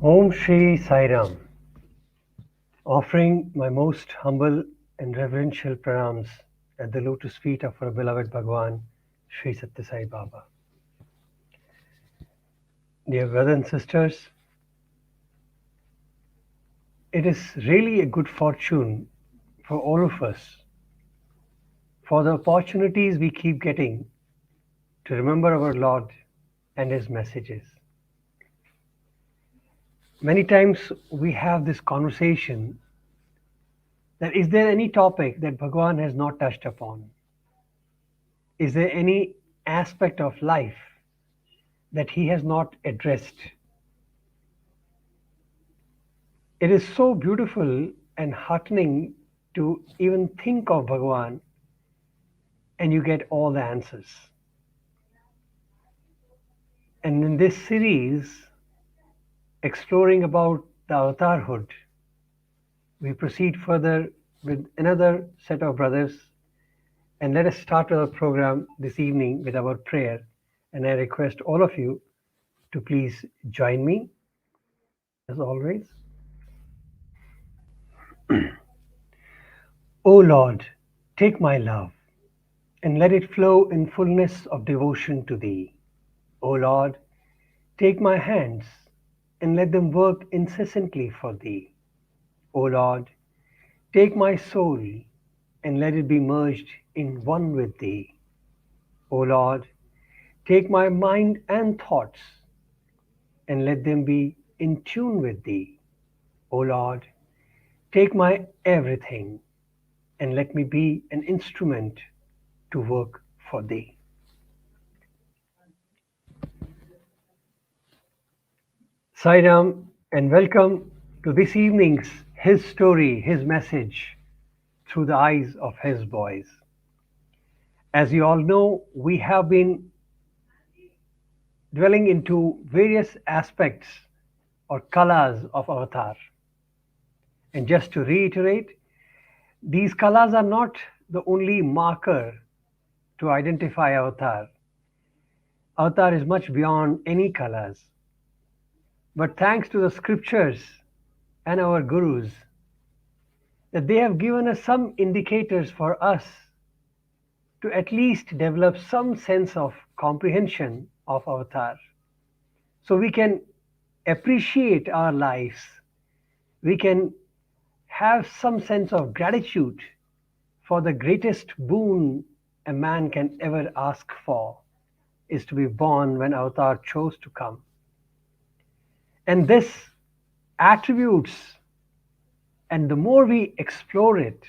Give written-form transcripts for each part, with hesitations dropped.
Om Shri Sai Ram, offering my most humble and reverential pranams at the lotus feet of our beloved Bhagwan, Sri Satya Sai Baba. Dear brothers and sisters, it is really a good fortune for all of us, for the opportunities we keep getting to remember our Lord and His messages. Many times we have this conversation that is there any topic that Bhagwan has not touched upon? Is there any aspect of life that he has not addressed? It is so beautiful and heartening to even think of Bhagwan and you get all the answers. And in this series, exploring about the avatarhood, we proceed further with another set of brothers. And let us start our program this evening with our prayer. And I request all of you to please join me, as always. O Lord, take my love and let it flow in fullness of devotion to Thee. O Lord, take my hands and let them work incessantly for Thee. O Lord, take my soul and let it be merged in one with Thee. O Lord, take my mind and thoughts and let them be in tune with Thee. O Lord, take my everything and let me be an instrument to work for Thee. Sai Ram, and welcome to this evening's His Story, His Message through the eyes of His boys. As you all know, we have been dwelling into various aspects or colors of avatar. And just to reiterate, these colors are not the only marker to identify avatar. Avatar is much beyond any colors. But thanks to the scriptures and our gurus, that they have given us some indicators for us to at least develop some sense of comprehension of avatar. So we can appreciate our lives. We can have some sense of gratitude for the greatest boon a man can ever ask for is to be born when avatar chose to come. And this attributes, and the more we explore it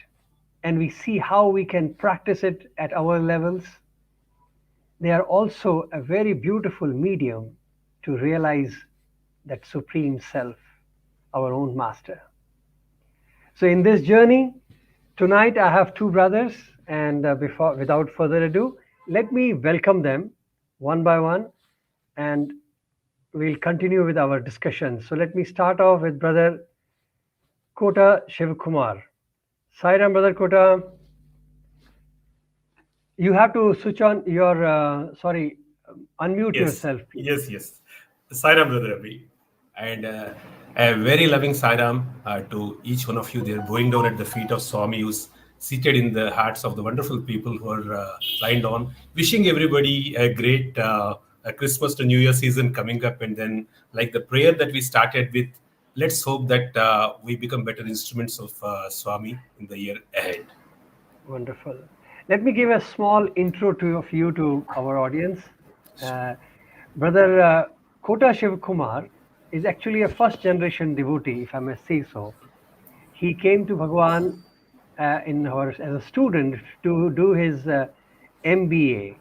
and we see how we can practice it at our levels, they are also a very beautiful medium to realize that supreme self, our own master. So in this journey, tonight I have two brothers, and without further ado, let me welcome them one by one, and we'll continue with our discussion. So let me start off with brother Kota SivaKumar. Sai Ram, brother Kota. You have to switch on your, unmute Yes, yourself, please. yes. Sairam, brother Abhi. And a very loving Sairam to each one of you there, bowing down at the feet of Swami, who's seated in the hearts of the wonderful people who are lined on. Wishing everybody a great Christmas to New Year season coming up. And then, like the prayer that we started with, let's hope that we become better instruments of Swami in the year ahead. Wonderful. Let me give a small intro of you to our audience. Uh, Brother Kota SivaKumar is actually a first generation devotee, if I may say so. He came to Bhagwan as a student to do his MBA.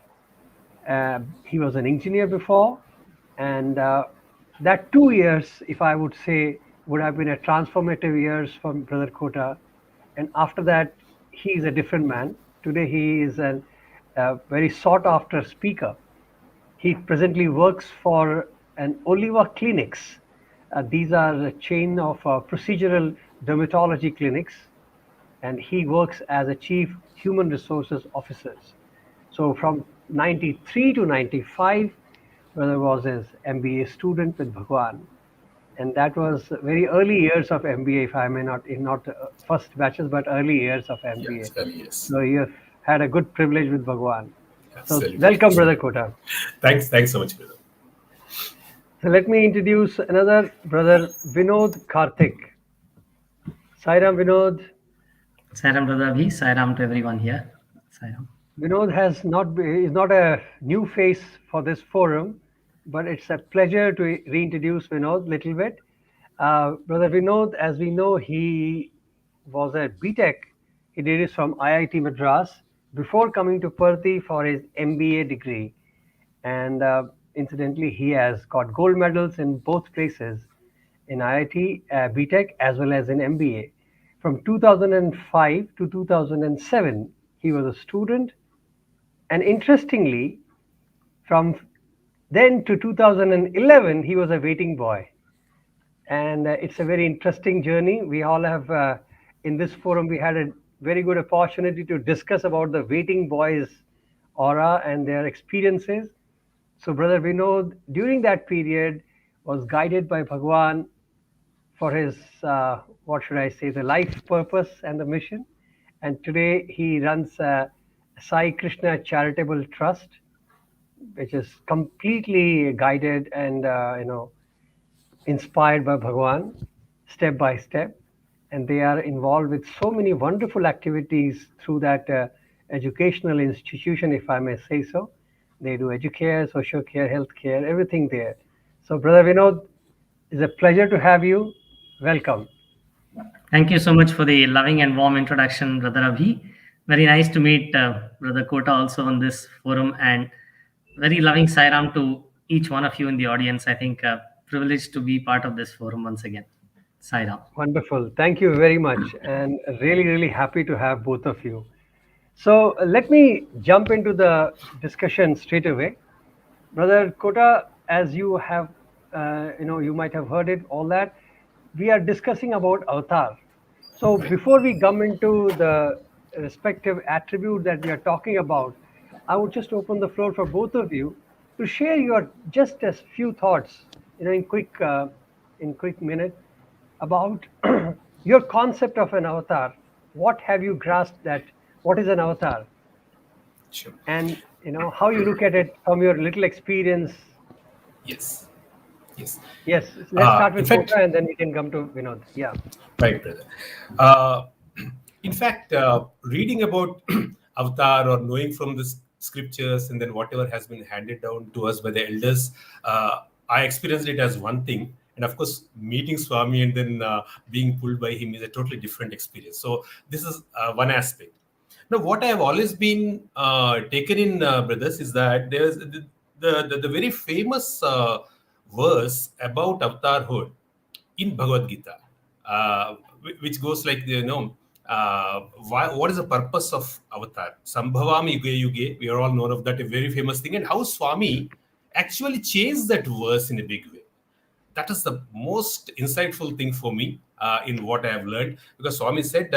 He was an engineer before, and that 2 years, if I would say, would have been a transformative years for Brother Kota. And after that, he is a different man. Today, he is a very sought after speaker. He presently works for an Oliva Clinics. These are a chain of procedural dermatology clinics, and he works as a chief human resources officer. So from 93 to 95, brother was his MBA student with Bhagwan. and that was very early years of MBA, if I may not, in not first batches, but early years of MBA. Yes, early years. So you have had a good privilege with Bhagwan. So Absolutely. welcome, Brother Kota. Thanks so much, brother. So let me introduce another brother, Vinod Karthik. Sairam Vinod. Sairam brother Abhi, Sairam to everyone here. Sairam. Vinod is not a new face for this forum, but it's a pleasure to reintroduce Vinod a little bit. Brother Vinod, as we know, he was a BTech. He did it from IIT Madras before coming to Perthi for his MBA degree. And incidentally, he has got gold medals in both places in IIT BTech as well as in MBA. From 2005 to 2007, he was a student, and interestingly, from then to 2011, he was a waiting boy. And it's a very interesting journey. We all have, in this forum, we had a very good opportunity to discuss about the waiting boys' aura and their experiences. So, Brother Vinod, during that period, was guided by Bhagwan for his, what should I say, the life purpose and the mission. And today he runs Sai Krishna Charitable Trust, which is completely guided and inspired by Bhagwan, step by step, and they are involved with so many wonderful activities through that educational institution, if I may say so. They do educare, social care, health care, everything there. So, Brother Vinod, it's a pleasure to have you. Welcome. Thank you so much for the loving and warm introduction, brother Abhi. Very nice to meet brother Kota also on this forum, and very loving Sairam to each one of you in the audience. I think privileged to be part of this forum once again. Sairam. Wonderful. Thank you very much. And really, really happy to have both of you. So let me jump into the discussion straight away. Brother Kota, as you have, you might have heard it, all that, we are discussing about avatar. So before we come into the respective attribute that we are talking about, I would just open the floor for both of you to share your just as few thoughts, in quick minute, about your concept of an avatar. What have you grasped that? What is an avatar? Sure. And how you look at it from your little experience. Yes. Yes. Yes, let's start In with fact, Kota and then we can come to Vinod. Yeah. right, brother. Uh, in fact, reading about Avatar or knowing from the scriptures and then whatever has been handed down to us by the elders, I experienced it as one thing. And of course, meeting Swami and then being pulled by him is a totally different experience. So this is one aspect. Now, what I have always been taken in, brothers, is that there's the very famous verse about avatarhood in Bhagavad Gita, which goes like, what is the purpose of avatar? Sambhavam yuge yuge, we are all known of that, a very famous thing, and how Swami actually changed that verse in a big way. That is the most insightful thing for me in what I have learned, because Swami said,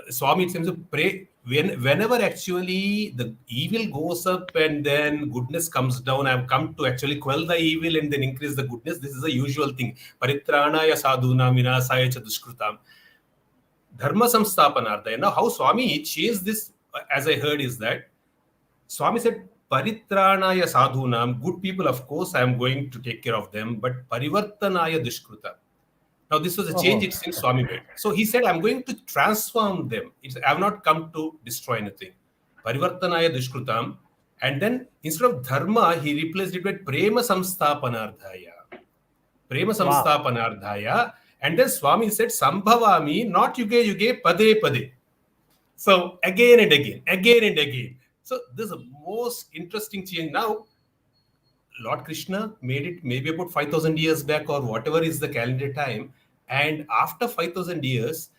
Swami it seems to pray whenever actually the evil goes up and then goodness comes down. I've come to actually quell the evil and then increase the goodness. This is a usual thing. Paritranaya sadhuna vinasaya cha dushkrutam. Dharma samsthapanarthaya. Now, how Swami changed this, as I heard, is that Swami said, Paritranaya sadhunam, good people, of course, I am going to take care of them, but Parivartanaya dushkrutam. Now, this was a change Oh, it seems Swami made. So he said, I'm going to transform them. I have not come to destroy anything. Parivartanaya dushkrutam. And then instead of dharma, he replaced it with prema samsthapanardhaya. Prema wow. samsthapanardhaya. And then Swami said, Sambhavami, not yuge yuge, pade pade. So again and again, again and again. So this is the most interesting change. Now, Lord Krishna made it maybe about 5,000 years back or whatever is the calendar time. And after 5,000 years,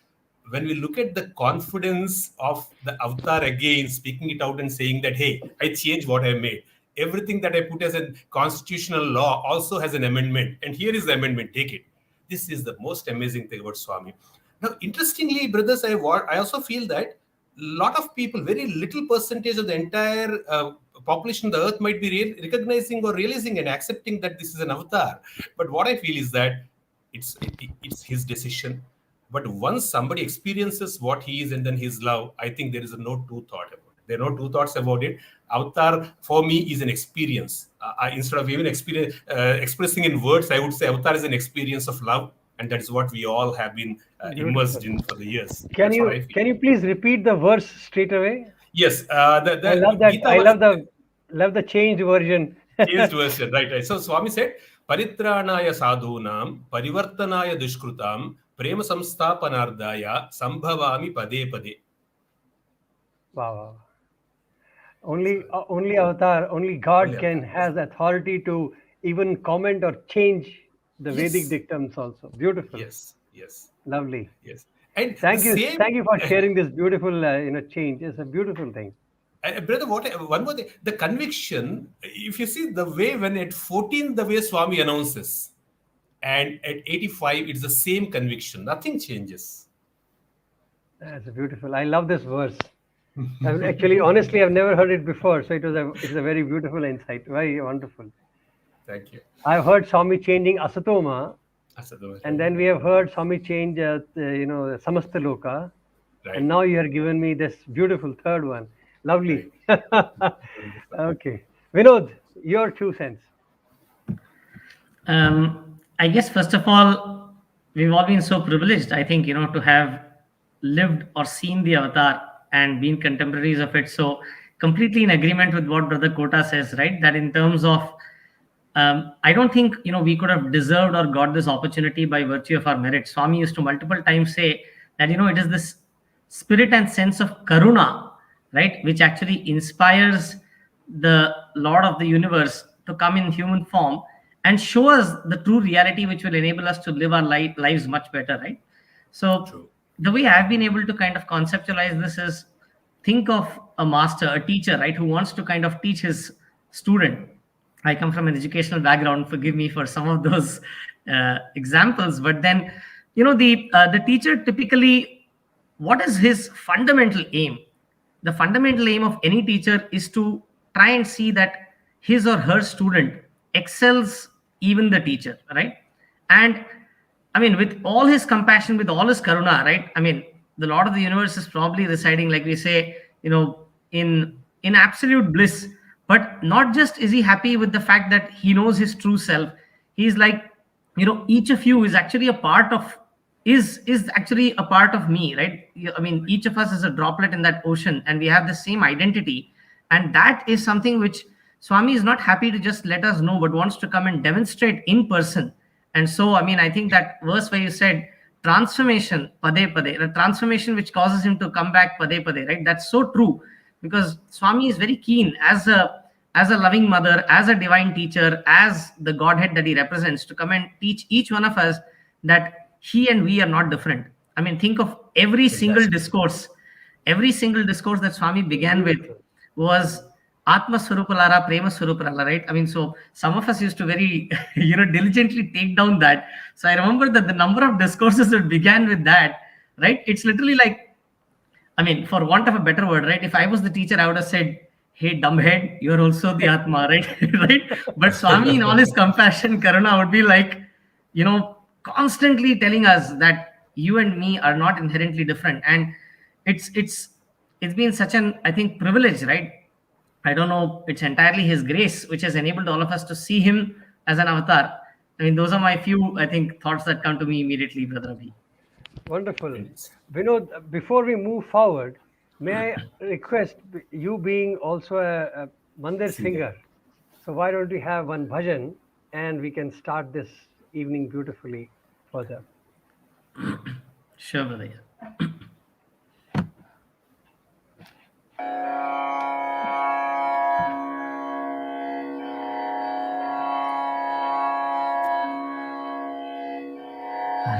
when we look at the confidence of the avatar again, speaking it out and saying that, hey, I changed what I made. Everything that I put as a constitutional law also has an amendment. And here is the amendment, take it. This is the most amazing thing about Swami. Now, interestingly, brothers, I also feel that lot of people, very little percentage of the entire population of the earth might be recognizing or realizing and accepting that this is an avatar. But what I feel is that it's his decision. But once somebody experiences what he is and then his love, I think there is no two thought about it. There are no two thoughts about it. Avatar for me is an experience. Instead of even expressing in words, I would say Avatar is an experience of love, and that is what we all have been immersed Beautiful. in for the years. Can That's what I you feel. can you please repeat the verse straight away? Yes, I love the that. Gita I verse, love the changed version. changed version, right, right. So Swami said, Paritranaya sadhunam, parivartanaya dushkrutam, prema samsthapanardaya, sambhavami pade pade. Wow. Wow. So, Only Avatar, only God only can Avatar. Yes. has authority to even comment or change the Vedic Yes. dictums also. Beautiful. Yes. Yes. Lovely. Yes. And the same, Thank you for sharing this beautiful, change. It's a beautiful thing. brother, one more thing, the conviction, if you see the way when at 14, the way Swami announces, and at 85, it's the same conviction, nothing changes. That's beautiful. I love this verse. Actually, honestly, I've never heard it before, so it's a very beautiful insight. Very wonderful. Thank you. I've heard Swami changing Asatoma, Asadu, and then we have heard Swami change, Samastaloka, and right, now you have given me this beautiful third one. right. Lovely. Wonderful. Okay. Vinod, your 2 cents. I guess first of all, we've all been so privileged, I think, to have lived or seen the avatar and been contemporaries of it. So completely in agreement with what Brother Kota says, right? That in terms of I don't think we could have deserved or got this opportunity by virtue of our merit. Swami used to multiple times say that it is this spirit and sense of karuna, right, which actually inspires the Lord of the universe to come in human form and show us the true reality, which will enable us to live our lives much better, right? So True. the way I've been able to kind of conceptualize this is, think of a master, a teacher, right, who wants to kind of teach his student. I come from an educational background. Forgive me for some of those examples, but then, the teacher typically, what is his fundamental aim? The fundamental aim of any teacher is to try and see that his or her student excels even the teacher, right? And I mean, with all his compassion, with all his karuna, right? I mean, the Lord of the universe is probably residing, like we say, in absolute bliss. But not just is he happy with the fact that he knows his true self. He's like, each of you is actually a part of is actually a part of me, right? I mean, each of us is a droplet in that ocean, and we have the same identity, and that is something which Swami is not happy to just let us know, but wants to come and demonstrate in person. And so, I mean, I think that verse where you said transformation, pade pade, the transformation which causes him to come back pade pade, right? That's so true, because Swami is very keen as a loving mother, as a divine teacher, as the Godhead that he represents, to come and teach each one of us that he and we are not different. I mean, think of Fantastic. every single discourse that Swami began with Beautiful. was Atma Swarupalara, Prema Swarupalara, right? I mean, so some of us used to very, diligently take down that. So I remember that the number of discourses that began with that, right? It's literally like, I mean, for want of a better word, right? If I was the teacher, I would have said, "Hey, dumbhead, you're also the Atma," right? Right? But Swami, in all his compassion, Karuna, would be like, constantly telling us that you and me are not inherently different, and it's it's it's been such an, I think, privilege, right? I don't know, it's entirely his grace which has enabled all of us to see him as an avatar. I mean, those are my few, I think, thoughts that come to me immediately, Brother Abhi. Wonderful. And Vinod, before we move forward, may I request, you being also a mandir singer. singer, so why don't we have one bhajan and we can start this evening beautifully further. Sure, brother.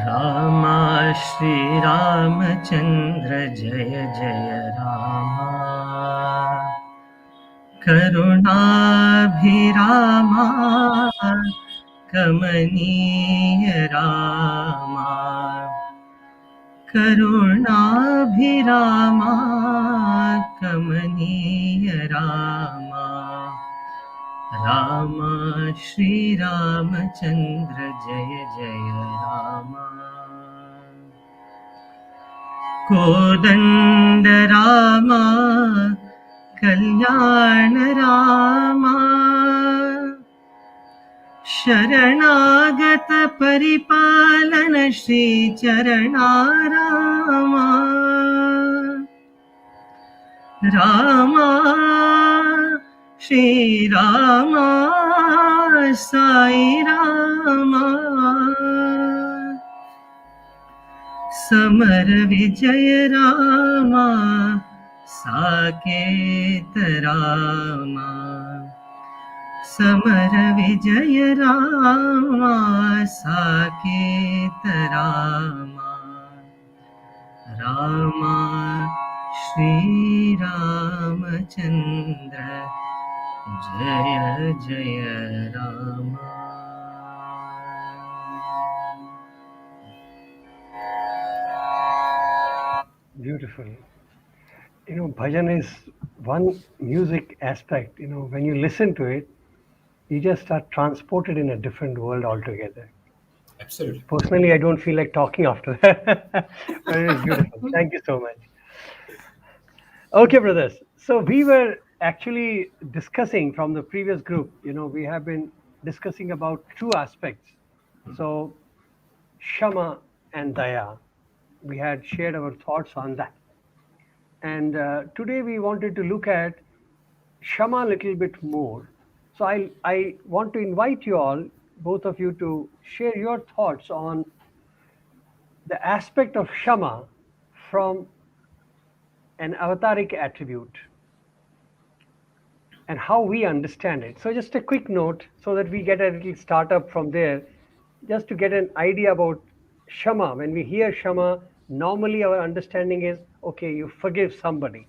Rama Shri Ramachandra Jaya Jaya Rama Karunabhirama Kamaniya Rama Karunabhirama Kamaniya Rama Rama Shri Ramachandra Jaya Jaya Rama Kodanda Rama Kalyana Rama Sharanagata Paripalana Shri Charana Rama Rama Shri Rama Sai Rama Samar Vijay Rama Saket Rama Samar Vijay Rama Saket Rama Rama Shri Ramachandra Jaya Jaya Rama. Beautiful. Bhajan is one music aspect. When you listen to it, you just are transported in a different world altogether. Absolutely. Personally, I don't feel like talking after that, but it is beautiful. Thank you so much. Okay, brothers. So we were actually discussing from the previous group, we have been discussing about two aspects. So Shama and Daya, we had shared our thoughts on that. And today we wanted to look at Shama a little bit more. So I want to invite you all, both of you, to share your thoughts on the aspect of Shama from an avataric attribute and how we understand it. So just a quick note so that we get a little startup from there, just to get an idea about Shama. When we hear Shama, normally our understanding is, okay, you forgive somebody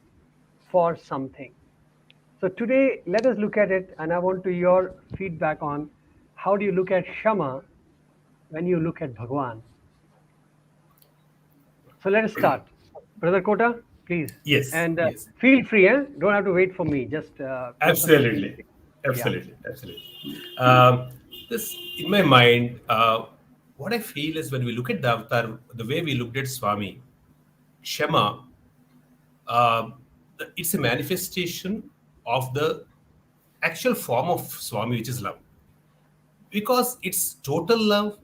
for something. So today, let us look at it, and I want to your feedback on how do you look at Shama when you look at Bhagwan. So let us start. Brother Kota, please. Yes, And yes. feel free, eh? Don't have to wait for me. Just both of you feel Absolutely. free. Yeah. Absolutely. Absolutely. Um, this, in my mind, what I feel is when we look at the avatar, the way we looked at Swami, Kshama, uh, it's a manifestation of the actual form of Swami, which is love. Because it's total love,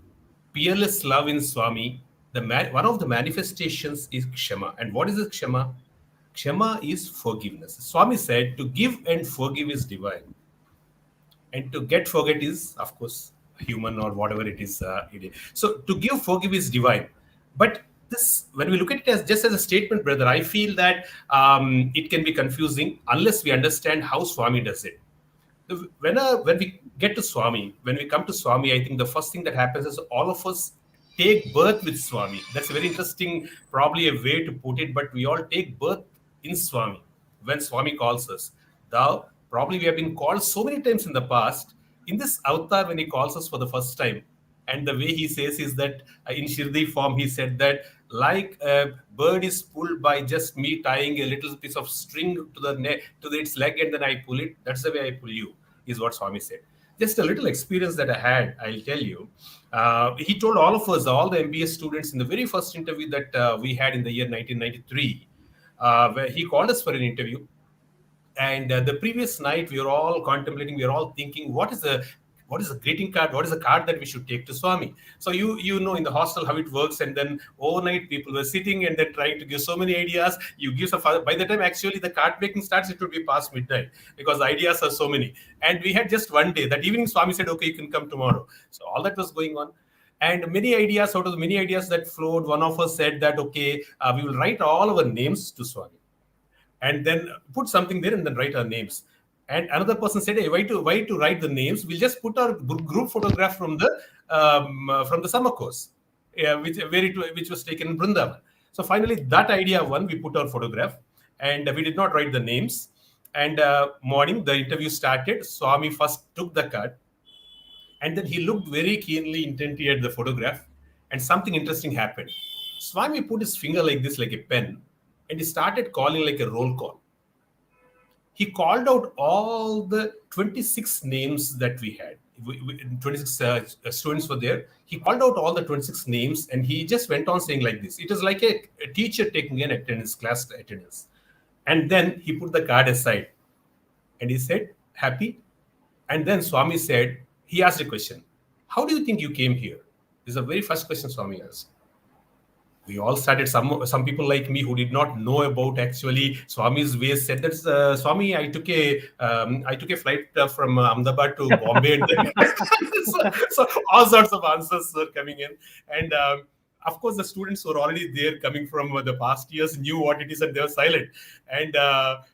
peerless love in Swami. One of the manifestations is Kshama. And what is this Kshama? Kshama is forgiveness. Swami said to give and forgive is divine, and to get forget is, of course, human or whatever it is. So to give forgive is divine, but this, when we look at it as just as a statement, brother, I feel that it can be confusing unless we understand how Swami does it. When we get to Swami, when we come to Swami, I think the first thing that happens is all of us take birth with Swami. That's a very interesting, probably a way to put it, but we all take birth in Swami when Swami calls us. Thou, probably we have been called so many times in the past. In this avatar, when he calls us for the first time, and the way he says is that in Shirdi form, he said that like a bird is pulled by just me tying a little piece of string to the neck to its leg, and then I pull it. That's the way I pull you, is what Swami said. Just a little experience that I had, I'll tell you. He told all of us, all the MBA students, in the very first interview that we had in the year 1993, where he called us for an interview. And the previous night, we were all contemplating, we were all thinking, what is a greeting card? What is a card that we should take to Swami? So you know in the hostel how it works, and then overnight people were sitting and then trying to give so many ideas. You give some, by the time actually the card making starts, it would be past midnight because the ideas are so many. And we had just one day. That evening, Swami said, "Okay, you can come tomorrow." So all that was going on. And many ideas, out of the many ideas that flowed, one of us said that, okay, we will write all our names to Swami and then put something there and then write our names. And another person said, "Hey, why to write the names? We'll just put our group photograph from the summer course, yeah, which was taken in Brindavan." So finally, that idea won. We put our photograph, and we did not write the names. And morning, the interview started. Swami first took the card, and then he looked very keenly, intently at the photograph, and something interesting happened. Swami put his finger like this, like a pen, and he started calling like a roll call. he called out all the 26 names that we had. 26 students were there. He called out all the 26 names and he just went on saying like this. It was like a teacher taking an attendance, class attendance. And then he put the card aside and he said, happy? And then Swami said, he asked a question. How do you think you came here? This is the very first question Swami asked. We all started. Some people like me who did not know about actually Swami's ways said that Swami, I took a flight from Ahmedabad to Bombay, and then so all sorts of answers were coming in, and of course the students who were already there coming from the past years knew what it is and they were silent, and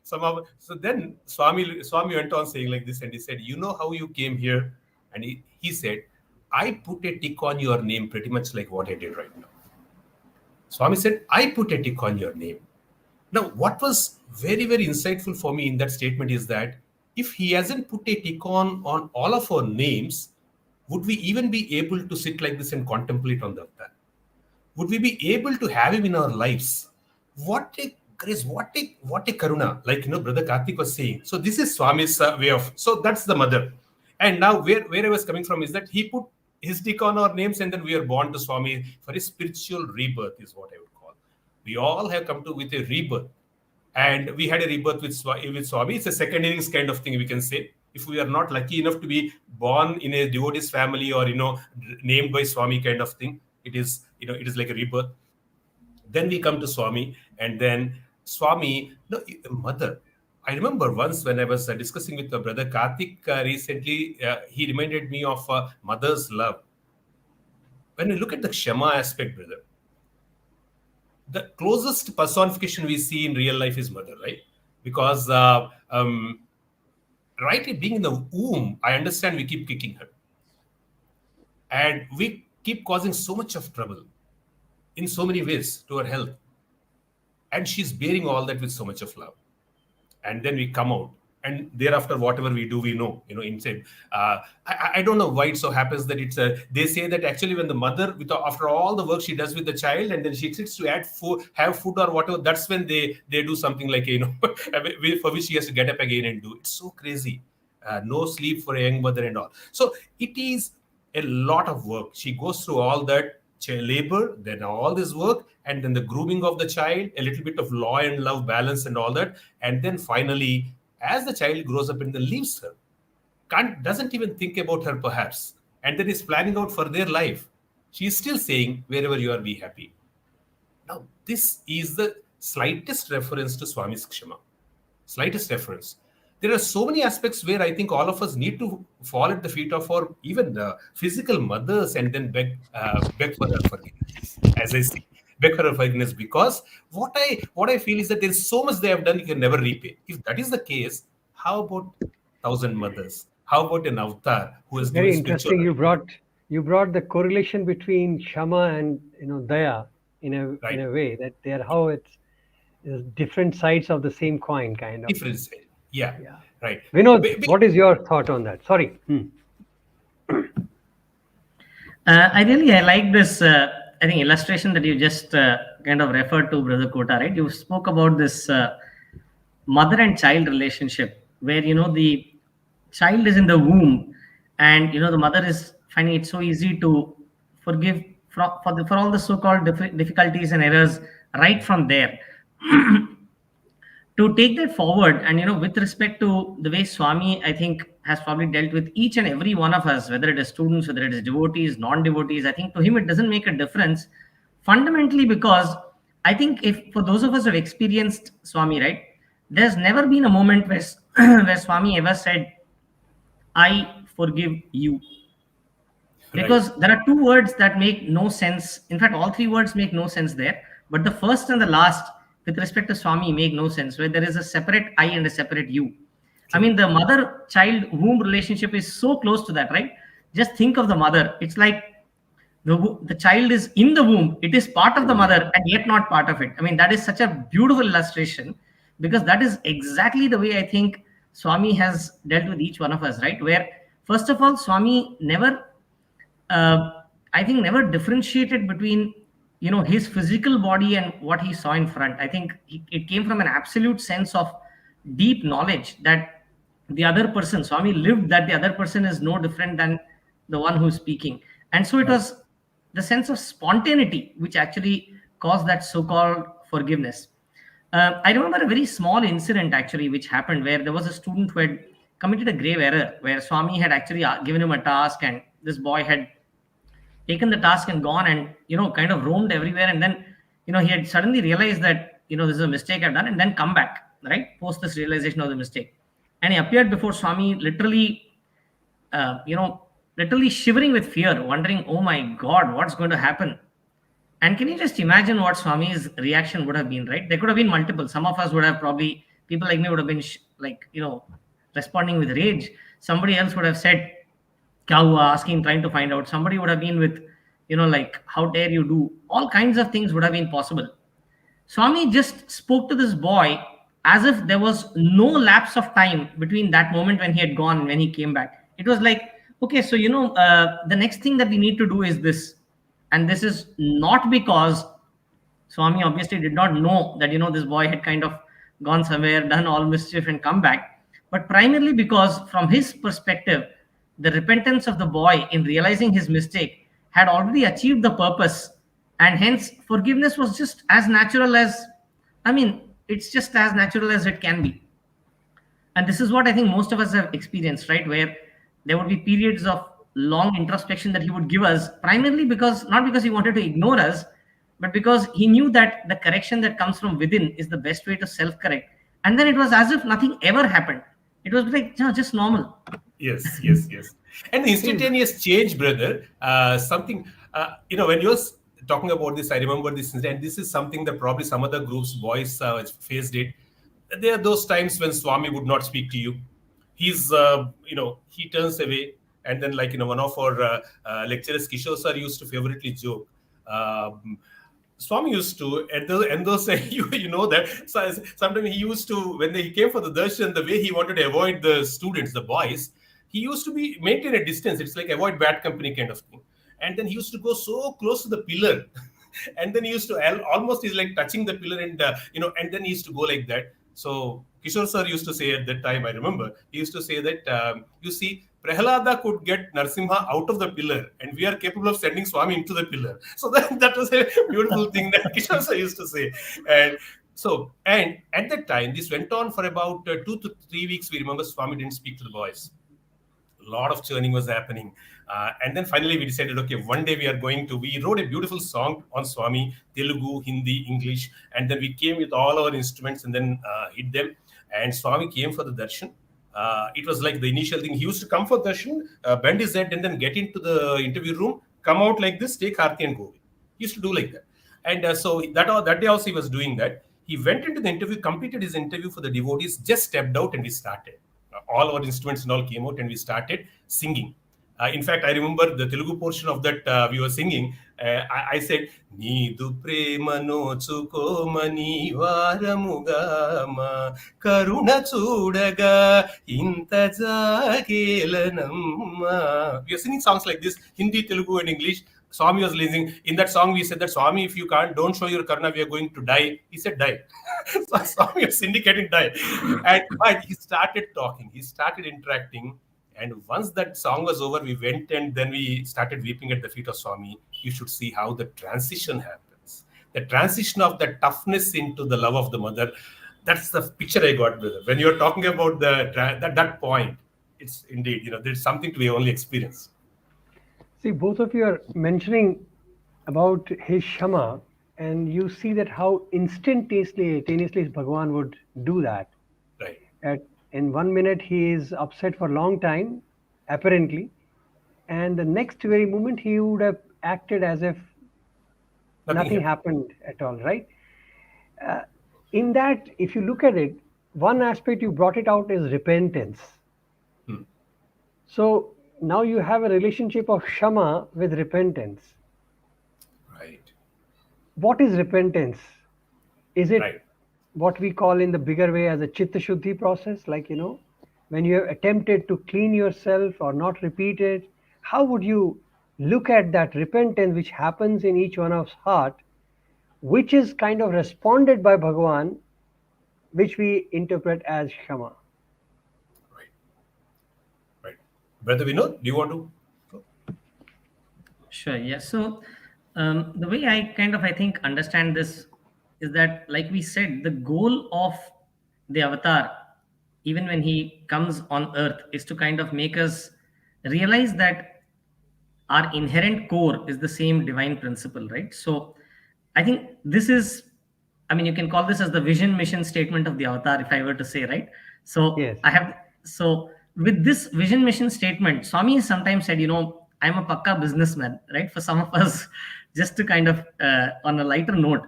somehow so then Swami went on saying like this, and he said, you know how you came here, and he said, I put a tick on your name pretty much like what I did right now. Swami said, I put a tick on your name. Now, what was very, very insightful for me in that statement is that if he hasn't put a tick on all of our names, would we even be able to sit like this and contemplate on the avatar? Would we be able to have him in our lives? What a grace, what a karuna, like, Brother Kartic was saying. So this is Swami's way of, so that's the mother. And now where I was coming from is that he put his tick on our names and then we are born to Swami for a spiritual rebirth is what I would call. We all have come to with a rebirth. And we had a rebirth with Swami. It's a second innings kind of thing we can say. If we are not lucky enough to be born in a devotee's family or, named by Swami kind of thing, it is like a rebirth. Then we come to Swami and then Swami, mother. I remember once when I was discussing with Brother Kartic recently, he reminded me of mother's love. When we look at the Kshama aspect, brother, the closest personification we see in real life is mother, right? Because being in the womb, I understand we keep kicking her. And we keep causing so much of trouble in so many ways to her health. And she's bearing all that with so much of love. And then we come out, and thereafter, whatever we do, we know, inside. I don't know why it so happens that it's they say that actually when the mother, after all the work she does with the child, and then she sits to have food or whatever, that's when they do something like, for which she has to get up again and do. It's so crazy. No sleep for a young mother and all. So it is a lot of work. She goes through all that labor, then all this work, and then the grooming of the child, a little bit of law and love balance and all that. And then finally, as the child grows up and then leaves her, doesn't even think about her perhaps, and then is planning out for their life. She is still saying, wherever you are, be happy. Now, this is the slightest reference to Swami's Kshama. Slightest reference. There are so many aspects where I think all of us need to fall at the feet of our even the physical mothers and then beg for her forgiveness. As I see, beg for her forgiveness, because what I feel is that there is so much they have done you can never repay. If that is the case, how about 1,000 mothers? How about an avatar who has Very given interesting. spiritual? You brought the correlation between Kshama and Daya in a way that they are how it's different sides of the same coin, kind of. Different side. Yeah. Right. Vinod, what is your thought on that? Sorry. I like this, I think, illustration that you just kind of referred to, Brother Kota, right? You spoke about this mother and child relationship where, the child is in the womb and, the mother is finding it so easy to forgive for all the so-called difficulties and errors right from there. To take that forward and with respect to the way Swami, I think, has probably dealt with each and every one of us, whether it is students, whether it is devotees, non-devotees, I think to him it doesn't make a difference, fundamentally because I think if for those of us who have experienced Swami, right, there's never been a moment where where Swami ever said, I forgive you. Because there are two words that make no sense. In fact, all three words make no sense there. But the first and the last, with respect to Swami, make no sense, where there is a separate I and a separate you. True. I mean, the mother-child womb relationship is so close to that, right? Just think of the mother. It's like the child is in the womb. It is part of the mother and yet not part of it. I mean, that is such a beautiful illustration because that is exactly the way I think Swami has dealt with each one of us, right? Where, first of all, Swami never, I think, never differentiated between his physical body and what he saw in front. I think it came from an absolute sense of deep knowledge that the other person, Swami lived that the other person is no different than the one who's speaking. And so it Right. was the sense of spontaneity which actually caused that so-called forgiveness. I remember a very small incident actually which happened where there was a student who had committed a grave error, where Swami had actually given him a task, and this boy had taken the task and gone and kind of roamed everywhere, and then he had suddenly realized that this is a mistake I've done, and then come back, right, post this realization of the mistake. And he appeared before Swami, literally, uh, you know literally shivering with fear, wondering, oh my god, what's going to happen. And can you just imagine what Swami's reaction would have been, right? There could have been multiple. Some of us would have probably, people like me would have been responding with rage. Somebody else would have said, kya hua, asking, trying to find out. Somebody would have been with, like, how dare you do? All kinds of things would have been possible. Swami just spoke to this boy as if there was no lapse of time between that moment when he had gone and when he came back. It was like, okay, so the next thing that we need to do is this, and this is not because Swami obviously did not know that this boy had kind of gone somewhere, done all mischief, and come back, but primarily because from his perspective, the repentance of the boy in realizing his mistake had already achieved the purpose, and hence forgiveness was just as natural as, I mean, it's just as natural as it can be. And this is what I think most of us have experienced, right, where there would be periods of long introspection that he would give us, primarily because, not because he wanted to ignore us, but because he knew that the correction that comes from within is the best way to self correct. And then it was as if nothing ever happened. It was like, just normal. Yes, yes, yes. And the See, instantaneous change, brother, something, when you're talking about this, I remember this, and this is something that probably some other groups, boys, faced it. There are those times when Swami would not speak to you. He turns away. And then, like, one of our lecturers, Kishore sir, used to favorably joke. Swami used to, and those you know that sometimes he used to, when he came for the darshan, the way he wanted to avoid the students, the boys, he used to be maintain a distance. It's like avoid bad company kind of thing. And then he used to go so close to the pillar, and then he used to almost is like touching the pillar, and and then he used to go like that. So Kishore sir used to say at that time, I remember, he used to say that, you see, Prahlada could get Narsimha out of the pillar, and we are capable of sending Swami into the pillar. So that was a beautiful thing that Kishore sir used to say. And at that time, this went on for about 2 to 3 weeks. We remember Swami didn't speak to the boys. A lot of churning was happening. And then finally we decided, okay, one day we wrote a beautiful song on Swami, Telugu, Hindi, English, and then we came with all our instruments and then hit them. And Swami came for the darshan. It was like the initial thing. He used to come for darshan, bend his head, and then get into the interview room, come out like this, take Aarti and go. He used to do like that. And so that day also he was doing that. He went into the interview, completed his interview for the devotees, just stepped out, and we started. All our instruments and all came out, and we started singing. In fact, I remember the Telugu portion of that we were singing. I said, Needu prema nochukomani varamugama karuna chudaga inta jagelanamma. We are singing songs like this, Hindi, Telugu, and English. Swami was listening. In that song, we said that, Swami, if you can't, don't show your karna, we are going to die. He said, die. So Swami was indicating die. But he started talking. He started interacting. And once that song was over, we went and then we started weeping at the feet of Swami. You should see how the transition happens. The transition of the toughness into the love of the mother. That's the picture I got, brother. When you're talking about that point, it's indeed, there's something to be only experienced. see, both of you are mentioning about his Kshama, and you see that how instantaneously Bhagavan would do that. Right. In 1 minute, he is upset for a long time, apparently, and the next very moment, he would have acted as if Nothing nothing happened. happened at all, right? Uh, in that, if you look at it, one aspect you brought it out is repentance. Hmm. So now you have a relationship of Kshama with repentance. Right. What is repentance? Is it Right. what we call in the bigger way as a chitta shuddhi process? Like, when you have attempted to clean yourself or not repeat it, how would you look at that repentance which happens in each one of us heart, which is kind of responded by Bhagavan which we interpret as Kshama. Right. Right. Brother Vinod, do you want to? Sure. Yeah. So the way I kind of I think understand this is that, like we said, the goal of the avatar, even when he comes on Earth, is to kind of make us realize that our inherent core is the same divine principle, right? So I think this is, I mean, you can call this as the vision mission statement of the avatar, if I were to say, right? So Yes. I have, so with this vision mission statement, Swami has sometimes said, I'm a pakka businessman, right? For some of us, just to kind of, on a lighter note,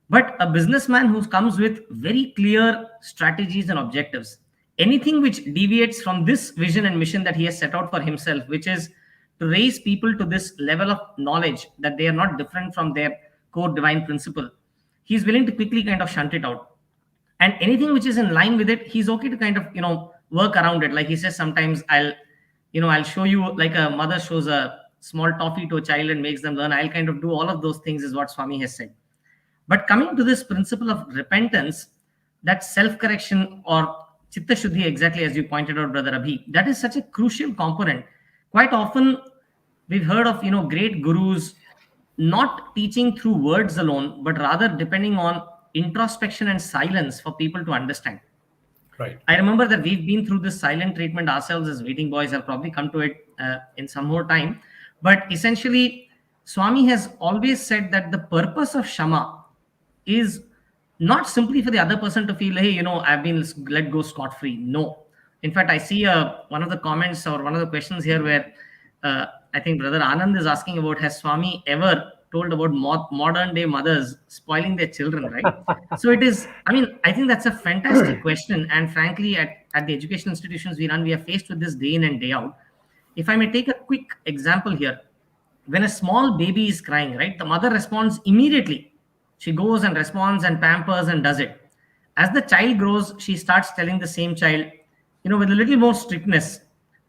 but a businessman who comes with very clear strategies and objectives. Anything which deviates from this vision and mission that he has set out for himself, which is to raise people to this level of knowledge that they are not different from their core divine principle, he's willing to quickly kind of shunt it out. And anything which is in line with it, he's okay to kind of work around it. Like he says, sometimes I'll show you, like a mother shows a small toffee to a child and makes them learn, I'll kind of do all of those things, is what Swami has said. But coming to this principle of repentance, that self correction or chitta shuddhi, exactly as you pointed out, Brother Abhi, that is such a crucial component. Quite often, we've heard of great gurus not teaching through words alone, but rather depending on introspection and silence for people to understand. Right. I remember that we've been through this silent treatment ourselves as waiting boys. I'll probably come to it in some more time. But essentially, Swami has always said that the purpose of Shama is not simply for the other person to feel, hey, I've been let go scot free. No. In fact, I see one of the comments or one of the questions here where I think Brother Anand is asking about, has Swami ever told about modern day mothers spoiling their children, right? So it is, I mean, I think that's a fantastic question. And frankly, at the education institutions we run, we are faced with this day in and day out. If I may take a quick example here, when a small baby is crying, right, the mother responds immediately. She goes and responds and pampers and does it. As the child grows, she starts telling the same child, with a little more strictness.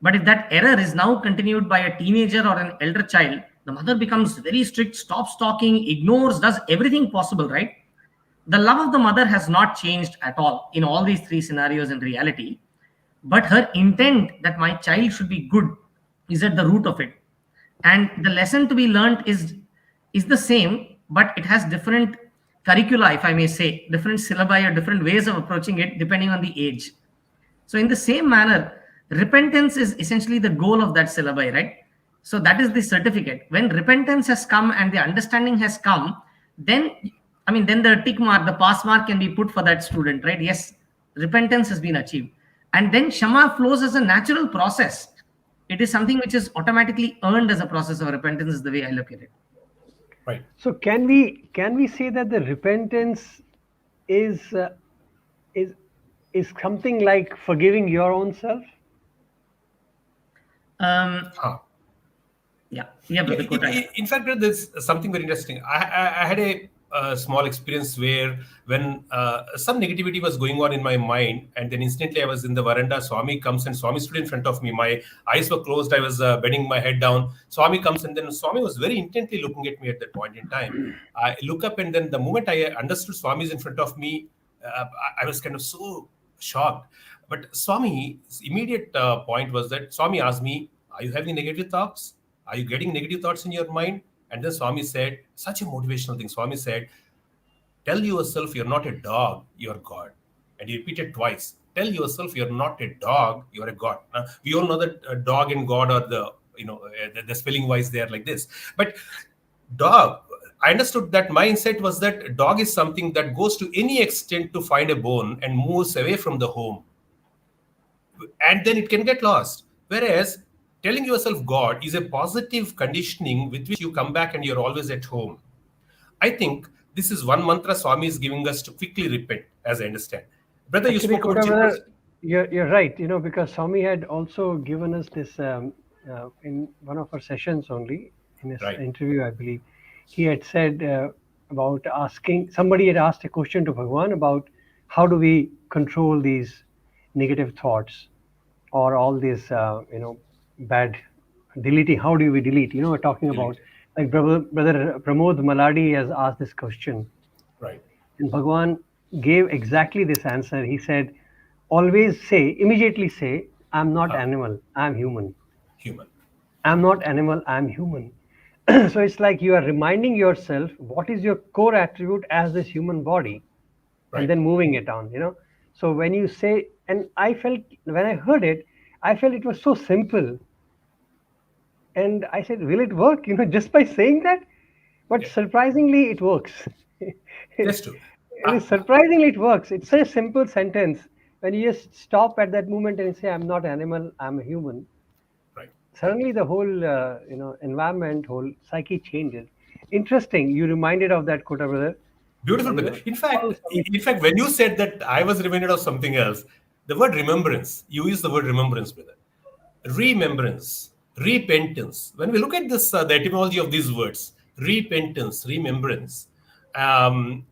But if that error is now continued by a teenager or an elder child, the mother becomes very strict, stops talking, ignores, does everything possible, right? The love of the mother has not changed at all in all these three scenarios in reality, but her intent that my child should be good is at the root of it. And the lesson to be learned is the same, but it has different curricula, if I may say, different syllabi or different ways of approaching it depending on the age. So in the same manner, repentance is essentially the goal of that syllabi, right? So that is the certificate. When repentance has come and the understanding has come, then then the tick mark, the pass mark can be put for that student, right? Yes, repentance has been achieved. And then Shama flows as a natural process. It is something which is automatically earned as a process of repentance, is the way I look at it. Right. So can we say that the repentance is is is something like forgiving your own self? Um, Huh. yeah, Yeah, Brother Kota. in fact, there's something very interesting. I had a small experience where when some negativity was going on in my mind, and then instantly I was in the veranda. Swami comes and Swami stood in front of me. My eyes were closed. I was bending my head down. Swami comes and then Swami was very intently looking at me at that point in time. I look up and then the moment I understood Swami is in front of me, I was kind of so shocked. But Swami's immediate point was that Swami asked me, "Are you having negative thoughts? Are you getting negative thoughts in your mind?" And then Swami said, such a motivational thing. Swami said, "Tell yourself you're not a dog, you're God." And he repeated twice. Tell yourself you're not a dog, you're a God. Now, we all know that dog and God are the spelling wise they are like this. But dog, I understood that mindset was that dog is something that goes to any extent to find a bone and moves away from the home, and then it can get lost. Whereas telling yourself God is a positive conditioning with which you come back and you're always at home. I think this is one mantra Swami is giving us to quickly repent, as I understand. Brother, you Actually, spoke about Kota children. brother, you're right. Because Swami had also given us this in one of our sessions only in his Right. interview, I believe. He had said about asking, somebody had asked a question to Bhagwan about how do we control these negative thoughts or all these bad deleting. How do we delete? We're talking about, Delete. like brother Pramod Maladi has asked this question, Right. and Bhagwan gave exactly this answer. He said, immediately say, I'm not Huh. animal, I'm human. Human. I'm not animal, I'm human. So it's like you are reminding yourself what is your core attribute as this human body and Right. then moving it on. So when you say, and I felt, when I heard it, I felt it was so simple. And I said, will it work, just by saying that? But Yeah. surprisingly, it works. That's true. It is surprisingly, it works. It's a simple sentence. When you just stop at that moment and say, I'm not animal, I'm a human, Right. suddenly the whole, environment, whole psyche changes. Interesting. You reminded of that, Kota brother. Beautiful, brother. How Swami In fact, when you said that, I was reminded of something else. The word remembrance. You use the word remembrance, brother. Remembrance, repentance. When we look at this, the etymology of these words, repentance, remembrance, um,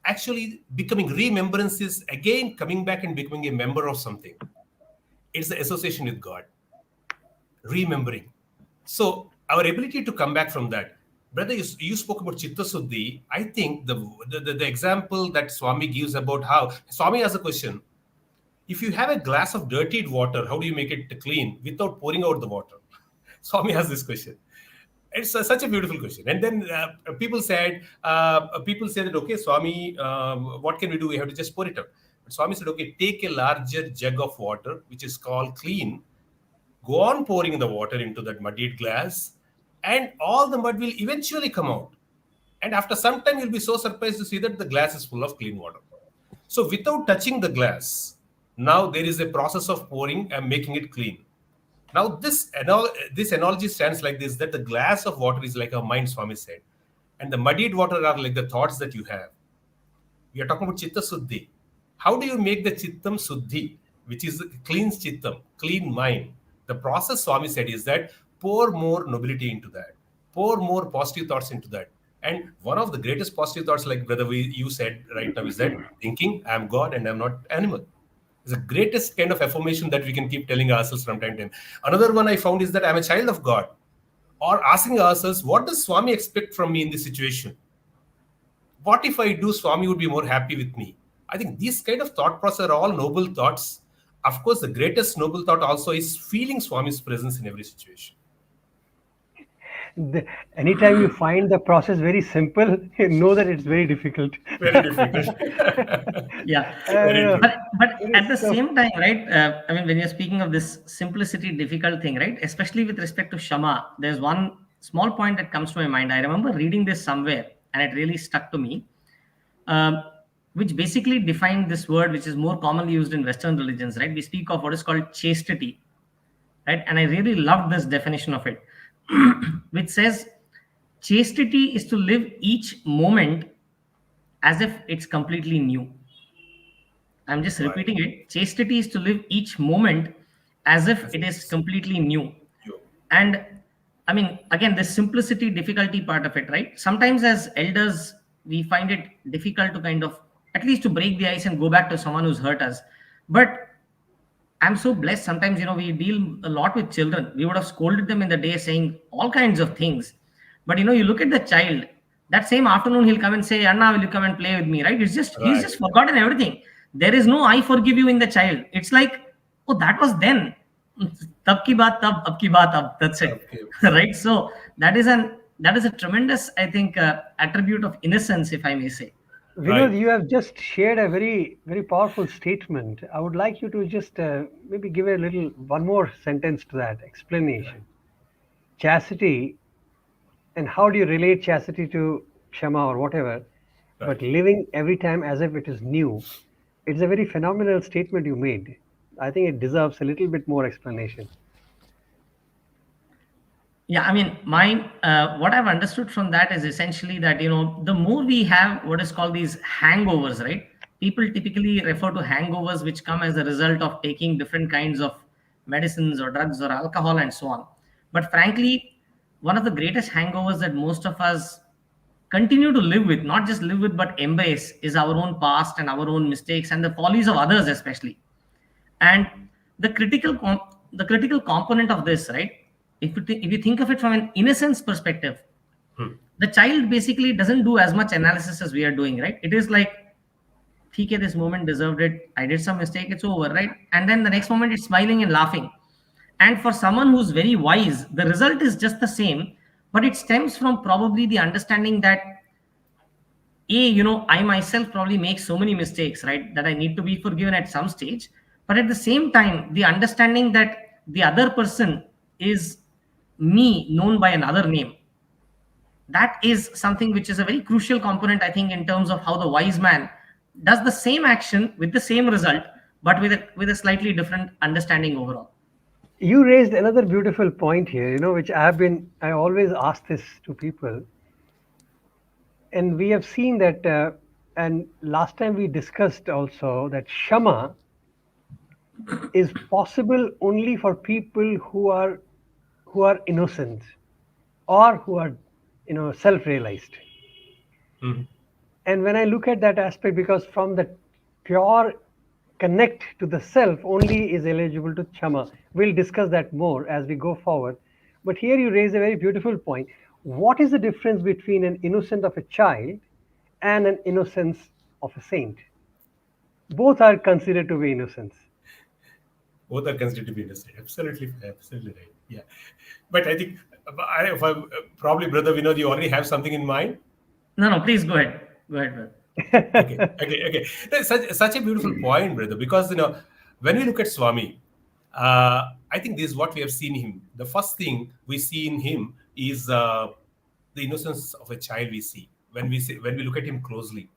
actually becoming remembrance is again coming back and becoming a member of something. It's the association with God, remembering. So our ability to come back from that, brother, you spoke about chitta suddhi. I think the example that Swami gives about how Swami has a question. If you have a glass of dirtied water, how do you make it clean without pouring out the water? Swami has this question. It's such a beautiful question. And then people say that, okay, Swami, what can we do? We have to just pour it out. But Swami said, okay, take a larger jug of water, which is called clean, go on pouring the water into that muddied glass, and all the mud will eventually come out. And after some time, you'll be so surprised to see that the glass is full of clean water. So without touching the glass, now there is a process of pouring and making it clean. Now this analogy stands like this: that the glass of water is like a mind, Swami said, and the muddied water are like the thoughts that you have. We are talking about chitta suddhi. How do you make the chittam suddhi, which is clean chittam, clean mind? The process, Swami said, is that pour more nobility into that, pour more positive thoughts into that. And one of the greatest positive thoughts, like brother, you said right now, is that thinking I'm God and I'm not animal. It's the greatest kind of affirmation that we can keep telling ourselves from time to time. Another one I found is that I'm a child of God, or asking ourselves, what does Swami expect from me in this situation? What if I do, Swami would be more happy with me? I think these kind of thought process are all noble thoughts. Of course, the greatest noble thought also is feeling Swami's presence in every situation. the, anytime you find the process very simple, know that it's very difficult. Very difficult. Yeah. Very Uh, true. But it at is the so. same time, right? I mean, when you're speaking of this simplicity, difficult thing, right? Especially with respect to Kshama, there's one small point that comes to my mind. I remember reading this somewhere, and it really stuck to me, um, which basically defined this word, which is more commonly used in Western religions, right? We speak of what is called chastity, right? And I really loved this definition of it, which says chastity is to live each moment as if it's completely new. I'm just Right. repeating it. Chastity is to live each moment as if As it it is is. completely new. You. And I mean, again, the simplicity, difficulty part of it, right? Sometimes as elders, we find it difficult to kind of at least to break the ice and go back to someone who's hurt us. But I'm so blessed. Sometimes, we deal a lot with children. We would have scolded them in the day saying all kinds of things. But, you look at the child, that same afternoon, he'll come and say, Anna, will you come and play with me? Right? He's just Right. forgotten everything. There is no I forgive you in the child. It's like, oh, that was then. Tab ki baat tab, ab ki baat ab. That's it. Okay. Right? So that is a tremendous, I think, attribute of innocence, if I may say. Vinod, Right. you have just shared a very, very powerful statement. I would like you to just maybe give a little, one more sentence to that Right. explanation. Chastity, and how do you relate chastity to Kshama or whatever, Right. but living every time as if it is new. It's a very phenomenal statement you made. I think it deserves a little bit more explanation. Yeah, I mean, mine. What I've understood from that is essentially that the more we have what is called these hangovers, right? People typically refer to hangovers which come as a result of taking different kinds of medicines or drugs or alcohol and so on. But frankly, one of the greatest hangovers that most of us continue to live with, not just live with, but embrace, is our own past and our own mistakes and the follies of others, especially. And the critical component of this, right? If you think of it from an innocence perspective, Hmm. the child basically doesn't do as much analysis as we are doing, right? It is like, "ठीक है, this moment deserved it. I did some mistake. It's over, right?" And then the next moment, it's smiling and laughing. And for someone who's very wise, the result is just the same, but it stems from probably the understanding that, I myself probably make so many mistakes, right, that I need to be forgiven at some stage. But at the same time, the understanding that the other person is me known by another name, that is something which is a very crucial component, I think, in terms of how the wise man does the same action with the same result, but with a slightly different understanding overall. You raised another beautiful point here, which I always ask this to people. And we have seen that, and last time we discussed also that Kshama is possible only for people who are innocent or who are self-realized. Mhm. And when I look at that aspect, because from the pure connect to the self only is eligible to Kshama. We'll discuss that more as we go forward. But here you raise a very beautiful point. What is the difference between an innocent of a child and an innocence of a saint? Both are considered to be innocence. Both are considered to be innocent. Absolutely, absolutely right. Yeah, but I think probably Brother Vinod, you already have something in mind. No, no, please go ahead, brother. Okay. That's such a beautiful point, brother. Because when we look at Swami, I think this is what we have seen him. The first thing we see in him is the innocence of a child. We see when we look at him closely,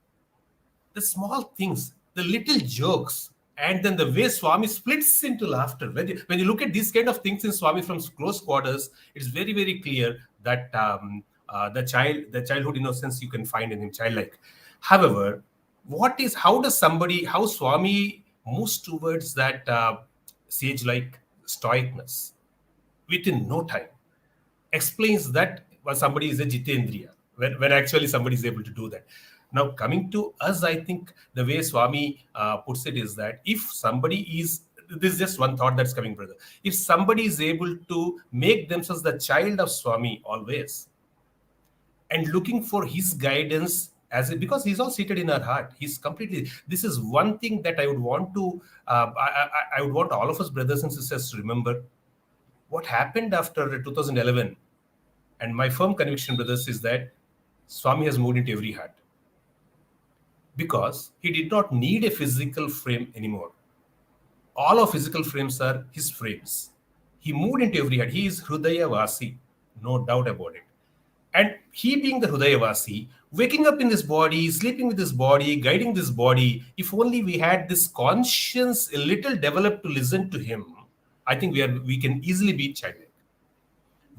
the small things, the little jokes, and then the way Swami splits into laughter. When you look at these kind of things in Swami from close quarters, it's very, very clear that the childhood innocence you can find in him, childlike. However, how Swami moves towards that sage-like stoicness within no time explains that somebody is a jitendriya when actually somebody is able to do that. Now coming to us, I think the way Swami puts it is that if somebody is, this is just one thought that's coming, brother, if somebody is able to make themselves the child of Swami always and looking for his guidance because he's all seated in our heart, he's completely, this is one thing that I would want to I would want all of us brothers and sisters to remember what happened after 2011. And my firm conviction, brothers, is that Swami has moved into every heart because he did not need a physical frame anymore. All our physical frames are his frames. He moved into every heart. He is Hrudaya Vasi, no doubt about it. And he being the Hrudaya Vasi, waking up in this body, sleeping with this body, guiding this body, if only we had this conscience a little developed to listen to him, I think we can easily be childlike.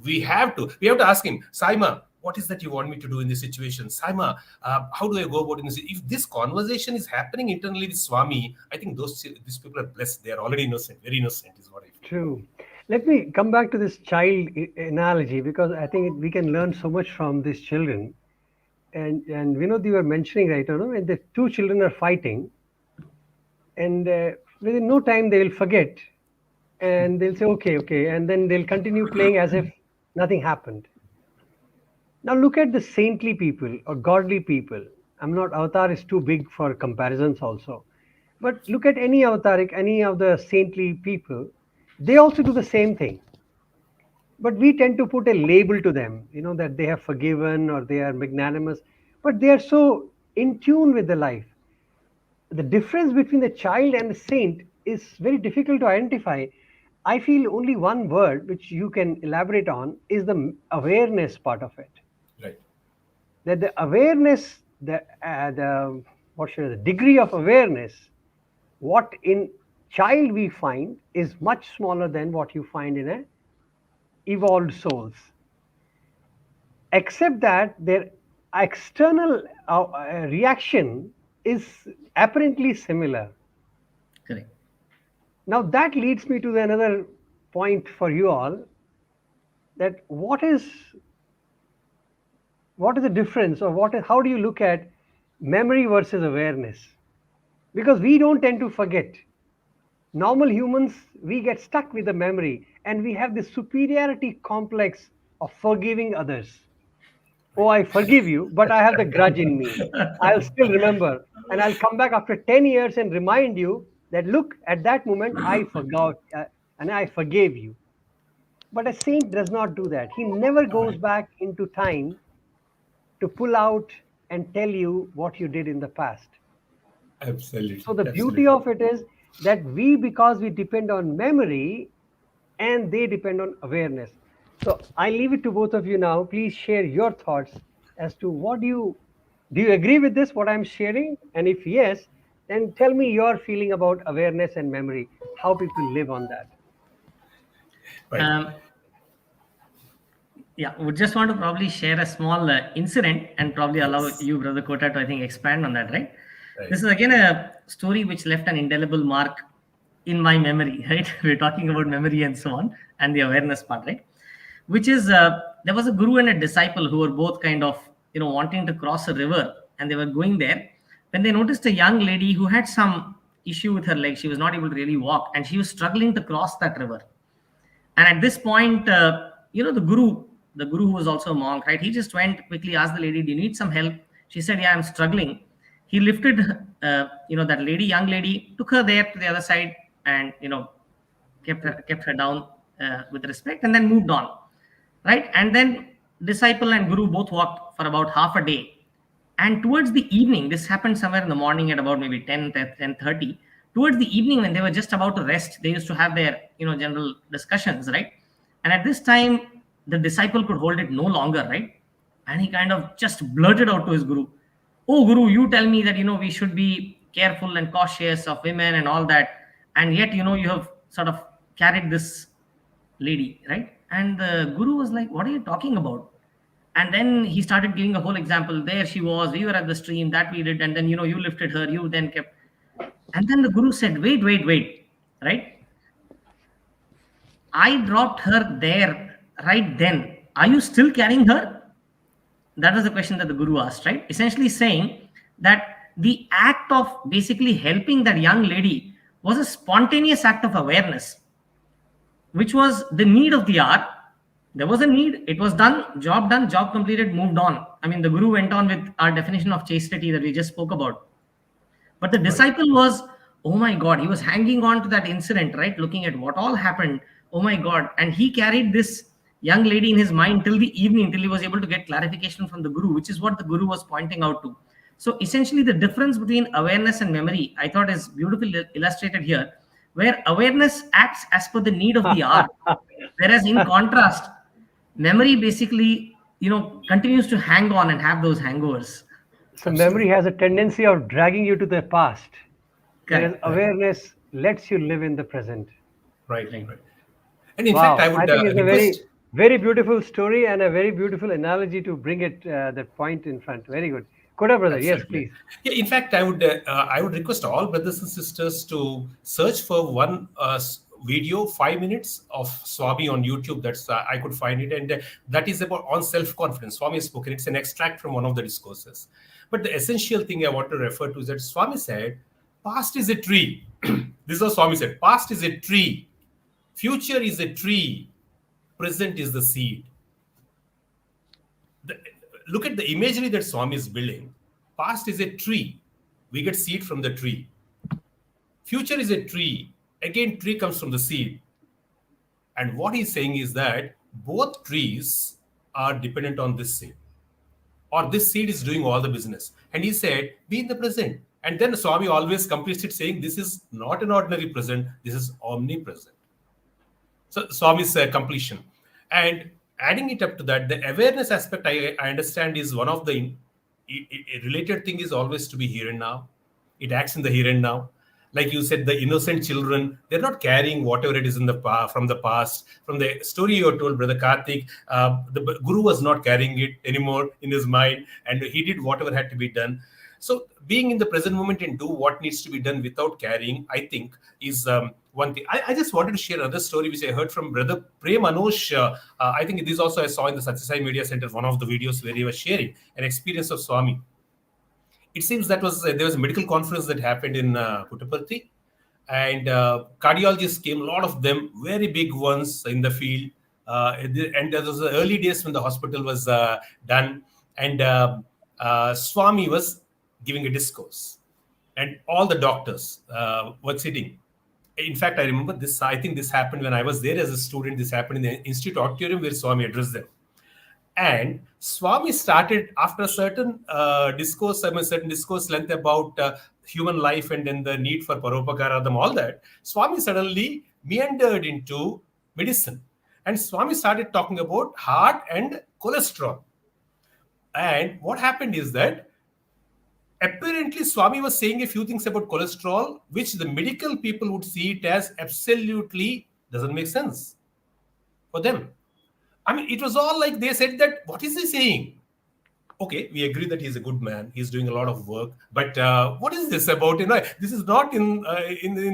We have to ask him, Saima, what is that you want me to do in this situation? Saima, how do I go about in this? If this conversation is happening internally with Swami, I think these people are blessed. They are already innocent, very innocent is what I feel. True. Let me come back to this child analogy, because I think we can learn so much from these children. And Vinod, you were mentioning right now, and the two children are fighting, and within no time they will forget, and they'll say okay, okay, and then they'll continue playing as if nothing happened. Now look at the saintly people or godly people. I'm not, avatar is too big for comparisons also. But look at any avataric, any of the saintly people, they also do the same thing. But we tend to put a label to them, that they have forgiven or they are magnanimous, but they are so in tune with the life. The difference between the child and the saint is very difficult to identify. I feel only one word which you can elaborate on is the awareness part of it. Right. That the awareness, the degree of awareness, what in child we find is much smaller than what you find in a evolved souls. Except that their external reaction is apparently similar. Correct. Now that leads me to another point for you all, that what is the difference, or how do you look at memory versus awareness? Because we don't tend to forget. Normal humans, we get stuck with the memory, and we have this superiority complex of forgiving others. Oh, I forgive you, but I have the grudge in me. I'll still remember. and I'll come back after 10 years and remind you that, look, at that moment I forgot and I forgave you. But a saint does not do that. He never goes back into time to pull out and tell you what you did in the past. So Absolutely, the beauty absolutely. of it is that we, because we depend on memory, and they depend on awareness. So I leave it to both of you now. Please share your thoughts as to what do you agree with this, what I'm sharing? And if yes, then tell me your feeling about awareness and memory, how people live on that. Right, Um, yeah, would just want to probably share a small incident and probably allow yes, you, Brother Kota, to I think expand on that, right? right, This is again a story which left an indelible mark in my memory, right? We're talking about memory and so on, and the awareness part, right? Which is there was a guru and a disciple who were both kind of wanting to cross a river, and they were going there when they noticed a young lady who had some issue with her leg. She was not able to really walk, and she was struggling to cross that river. And at this point, the guru who was also a monk, right? He just went quickly, asked the lady, "Do you need some help?" She said, "Yeah, I'm struggling." He lifted, that lady, young lady, took her there to the other side, and kept her down with respect, and then moved on, right? And then disciple and guru both walked for about half a day, and towards the evening, this happened somewhere in the morning at about maybe 10:30. Towards the evening, when they were just about to rest, they used to have their general discussions, right? And at this time, the disciple could hold it no longer, right? And he kind of just blurted out to his guru, "Oh, guru, you tell me that we should be careful and cautious of women and all that, and yet you have sort of carried this lady, right?" And the guru was like, "What are you talking about?" And then he started giving a whole example. There she was, we were at the stream, that we did, and then you lifted her, you then kept. And then the guru said, "Wait, wait, wait," right? "I dropped her there right then. Are you still carrying her?" That was the question that the guru asked, right? Essentially saying that the act of basically helping that young lady was a spontaneous act of awareness, which was the need of the hour. There was a need, it was done, job completed, moved on. I mean, the guru went on with our definition of chastity that we just spoke about. But the right, disciple was, oh my God, he was hanging on to that incident, right? Looking at what all happened. Oh my God. And he carried this young lady in his mind till the evening, till he was able to get clarification from the guru, which is what the guru was pointing out to. So essentially, the difference between awareness and memory, I thought, is beautifully illustrated here, where awareness acts as per the need of the hour. Whereas in contrast, memory basically, continues to hang on and have those hangovers. So memory absolutely. has a tendency of dragging you to the past, whereas Correct. Right, awareness lets you live in the present. right, Right. right. And in fact, I Wow, I would think it's a very, request. very beautiful story and a very beautiful analogy to bring it that point in front. Very good, Koda brother. Yes, Absolutely. please. Yeah, in fact, I would request all brothers and sisters to search for one video, 5 minutes of Swami on YouTube. That's I could find it, and that is about on self confidence. Swami has spoken. It's an extract from one of the discourses. But the essential thing I want to refer to is that Swami said, "Past is a tree." This is what Swami said. "Past is a tree. Future is a tree. Present is the seed." the, Look at the imagery that Swami is building. Past is a tree. We get seed from the tree. Future is a tree. Again, tree comes from the seed. And what he's saying is that both trees are dependent on this seed, or this seed is doing all the business. And he said, be in the present. And then Swami always completes it saying, this is not an ordinary present, this is omnipresent. So Swami's completion. And adding it up to that, the awareness aspect I understand is one of the related thing is always to be here and now. It acts in the here and now. Like you said, the innocent children, they're not carrying whatever it is in the from the past. From the story you told, Brother Karthik, the guru was not carrying it anymore in his mind, and he did whatever had to be done. So being in the present moment and do what needs to be done without carrying, I think, is one thing. I just wanted to share another story which I heard from Brother Prem Anush. I think this also I saw in the Satyasai Media Center, one of the videos where he was sharing an experience of Swami. It seems that was there was a medical conference that happened in Puttaparthi, and cardiologists came, a lot of them, very big ones in the field. And there was the early days when the hospital was done, and Swami was giving a discourse. and all the doctors were sitting. In fact, I remember this. I think this happened when I was there as a student. This happened in the institute auditorium where Swami addressed them. And Swami started after a certain discourse, I mean, certain discourse length about human life and then the need for paropakaradam, all that. Swami suddenly meandered into medicine. And Swami started talking about heart and cholesterol. And what happened is that apparently Swami was saying a few things about cholesterol, which the medical people would see it as absolutely doesn't make sense for them. I mean, it was all like they said that, what is he saying? Okay, we agree that he's a good man. He's doing a lot of work. But what is this about? This is not in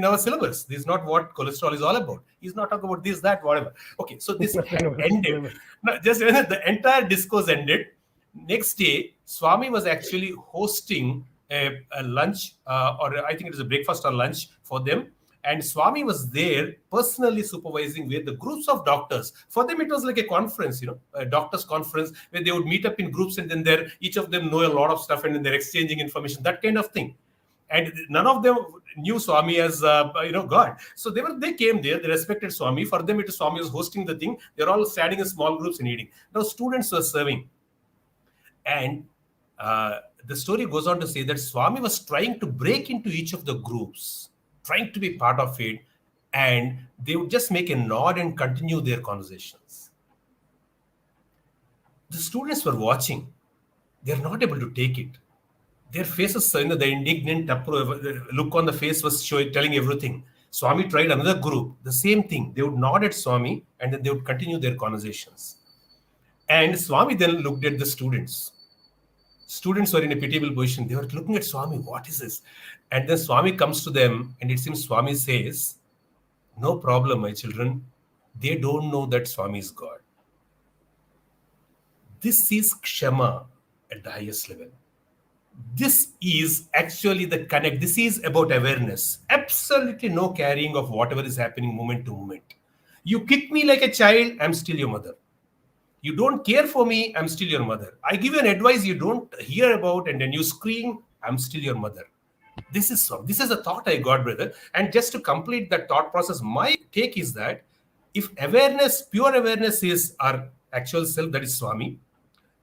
our syllabus. This is not what cholesterol is all about. He's not talking about this, that, whatever. Okay, so this ended. No, just when the entire discourse ended, next day, Swami was actually hosting a lunch, or I think it was a breakfast or lunch for them. And Swami was there personally supervising with the groups of doctors. For them, it was like a conference, a doctors' conference where they would meet up in groups and then each of them know a lot of stuff and then they're exchanging information, that kind of thing. And none of them knew Swami as God. So they came there, they respected Swami. For them, it is Swami was hosting the thing. They're all standing in small groups and eating. Now students were serving. And the story goes on to say that Swami was trying to break into each of the groups, trying to be part of it, and they would just make a nod and continue their conversations. The students were watching. They're not able to take it. Their faces, the indignant look on the face was telling everything. Swami tried another group, the same thing. They would nod at Swami and then they would continue their conversations. And Swami then looked at the students. Students were in a pitiable position. They were looking at Swami, what is this? And then Swami comes to them and it seems Swami says, no problem, my children. They don't know that Swami is God. This is Kshama at the highest level. This is actually the connect. This is about awareness. Absolutely no carrying of whatever is happening moment to moment. You kick me like a child, I'm still your mother. You don't care for me, I'm still your mother. I give you an advice you don't hear about and then you scream, I'm still your mother. This is a thought I got, brother. And just to complete that thought process, my take is that if awareness, pure awareness is our actual self, that is Swami,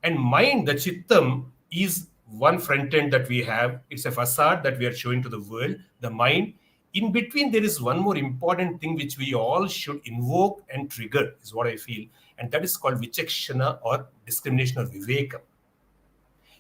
and mind, the Chittam, is one front end that we have. It's a facade that we are showing to the world, the mind. In between, there is one more important thing which we all should invoke and trigger, is what I feel. And that is called Vichakshana or discrimination or Vivekam.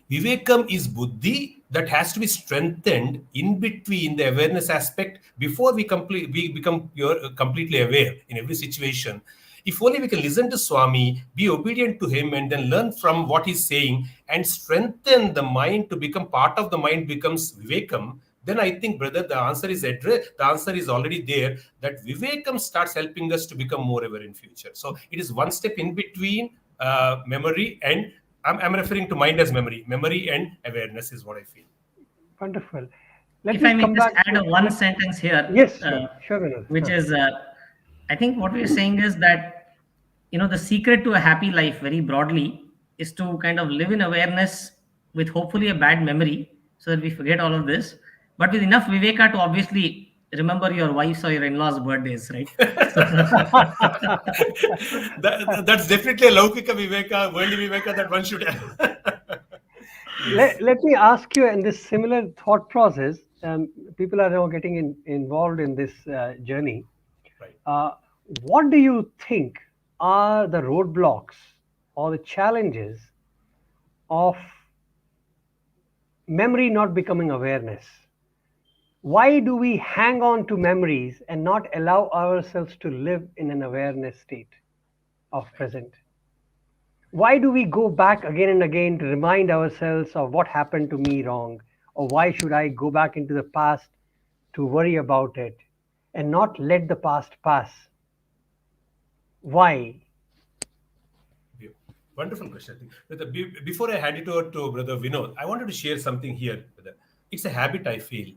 Vivekam is buddhi that has to be strengthened in between the awareness aspect before we become completely aware in every situation. If only we can listen to Swami, be obedient to him, and then learn from what he's saying and strengthen the mind to become part of the mind becomes Vivekam, then I think, brother, the answer is already there, that Vivekam starts helping us to become more aware in future. So it is one step in between memory and I'm referring to mind as memory. Memory and awareness is what I feel. Wonderful. If I may just add one sentence here. Yes, sure, Vinod. Which is, I think what we're saying is that, the secret to a happy life very broadly is to kind of live in awareness with hopefully a bad memory so that we forget all of this, but with enough viveka to obviously remember your wife's or your in-laws' birthdays, right? That's definitely a Laukika Viveka, worldly Viveka that one should have. Let me ask you, in this similar thought process, people are now getting involved in this journey. Right. What do you think are the roadblocks or the challenges of memory not becoming awareness? Why do we hang on to memories and not allow ourselves to live in an awareness state of present? Why do we go back again and again to remind ourselves of what happened to me wrong? Or why should I go back into the past to worry about it and not let the past pass? Why? Wonderful question. Before I hand it over to Brother Vinod, I wanted to share something here. It's a habit I feel.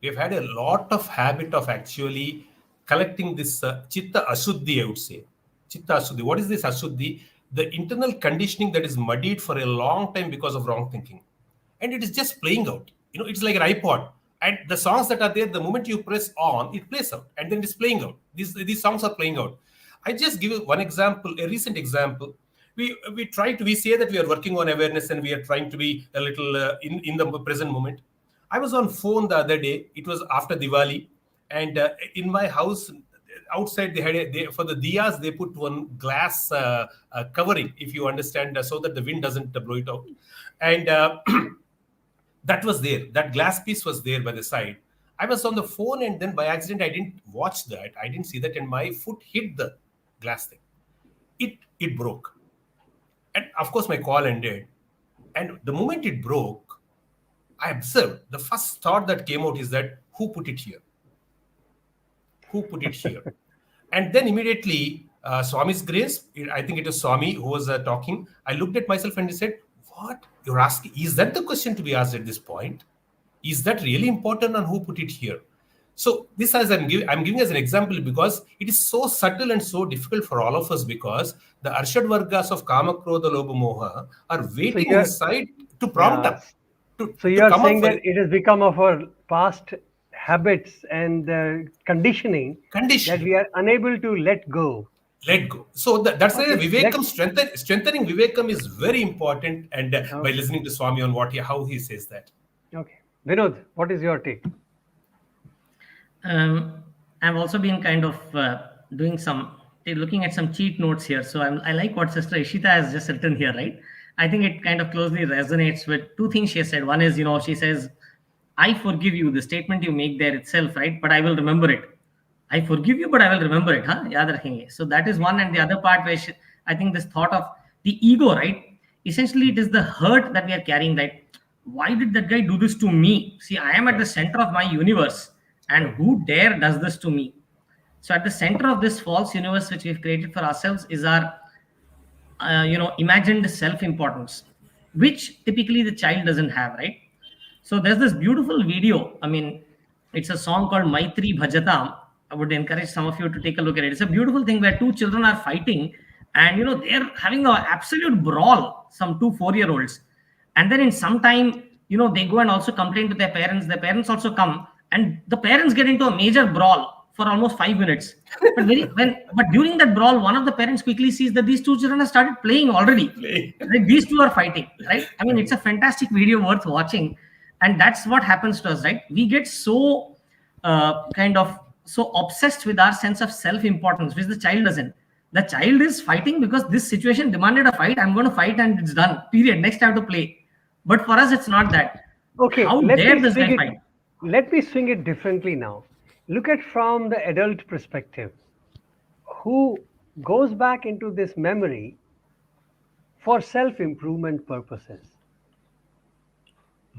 We have had a lot of habit of actually collecting this Chitta Asuddhi, I would say. Chitta Asuddhi. What is this Asuddhi? The internal conditioning that is muddied for a long time because of wrong thinking. And it is just playing out. It's like an iPod. And the songs that are there, the moment you press on, it plays out, and then it's playing out. These songs are playing out. I just give you one example, a recent example. We say that we are working on awareness and we are trying to be a little in the present moment. I was on phone the other day. It was after Diwali, and in my house outside for the diyas they put one glass covering, if you understand, so that the wind doesn't blow it out. And that was there. That glass piece was there by the side. I was on the phone, and then by accident I didn't watch that. I didn't see that, and my foot hit the glass thing. It broke, and of course my call ended. And the moment it broke, I observed the first thought that came out is that who put it here? Who put it here? And then immediately, Swami's grace, I think it was Swami who was talking. I looked at myself and he said, "What you're asking? Is that the question to be asked at this point? Is that really important, and who put it here?" So this as I'm giving as an example because it is so subtle and so difficult for all of us, because the Arshad Vargas of Kama, Krodha, Lobha, Moha are waiting inside to prompt yeah. up. To You are come saying up that it has become of our past habits and conditioning that we are unable to let go. Let go. So that's why Okay, Vivekam strengthening Vivekam is very important. And by listening to Swami on how he says that. Okay, Vinod, what is your take? I've also been kind of looking at some cheat notes here. So I like what Sister Ishita has just written here, right? I think it kind of closely resonates with two things she said. One is, she says, "I forgive you." The statement you make there itself, right? But I will remember it. I forgive you, but I will remember it. Huh? Yaad rakhenge. So that is one. And the other part where I think this thought of the ego, right? Essentially, it is the hurt that we are carrying, right? Why did that guy do this to me? See, I am at the center of my universe, and who dare does this to me? So at the center of this false universe which we've created for ourselves is our imagined self-importance, which typically the child doesn't have, right? So there's this beautiful video. I mean, it's a song called Maitri Bhajatam. I would encourage some of you to take a look at it. It's a beautiful thing where two children are fighting, and they're having an absolute brawl, some 4-year-olds. And then in some time, they go and also complain to their parents. Their parents also come, and the parents get into a major brawl for almost 5 minutes. But during that brawl, one of the parents quickly sees that these two children have started playing already. Like these two are fighting, right? I mean, it's a fantastic video worth watching. And that's what happens to us, right? We get so so obsessed with our sense of self-importance, which the child doesn't. The child is fighting because this situation demanded a fight. I'm going to fight and it's done. Period. Next I have to play. But for us, it's not that. Okay, how dare this guy fight? Let me swing it differently now. Look at from the adult perspective. Who goes back into this memory for self-improvement purposes?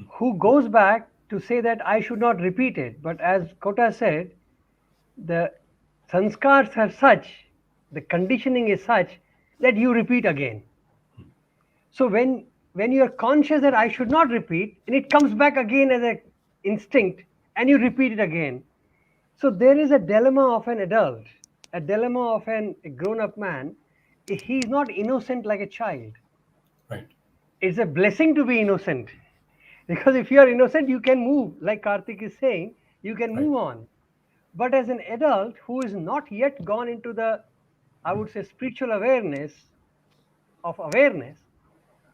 Who goes back to say that I should not repeat it? But as Kota said, the sanskars are such, the conditioning is such that you repeat again. So when you are conscious that I should not repeat, and it comes back again as an instinct, and you repeat it again. So there is a dilemma of an adult, a dilemma of a grown-up man. He is not innocent like a child. Right. It's a blessing to be innocent. Because if you are innocent, you can move. Like Cartic is saying, you can move on. But as an adult who is not yet gone into the, I would say, spiritual awareness,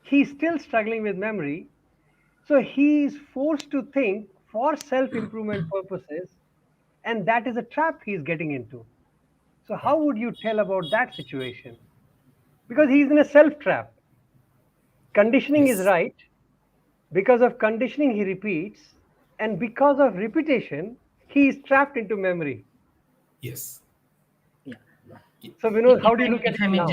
he's still struggling with memory. So he is forced to think for self-improvement purposes, and that is a trap he's getting into. So how would you tell about that situation? Because he's in a self-trap. Conditioning is right. Because of conditioning, he repeats, and because of repetition, he is trapped into memory. Yes. Yeah. So, Vinod, how do you look at it now?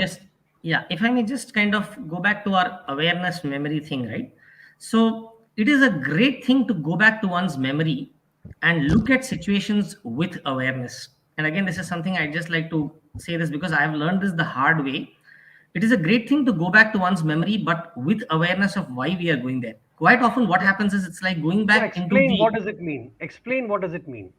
If I may just kind of go back to our awareness memory thing, right? So it is a great thing to go back to one's memory and look at situations with awareness. And again, this is something I just like to say this because I have learned this the hard way. It is a great thing to go back to one's memory, but with awareness of why we are going there. Quite often what happens is it's like going back Explain what does it mean? Explain what does it mean?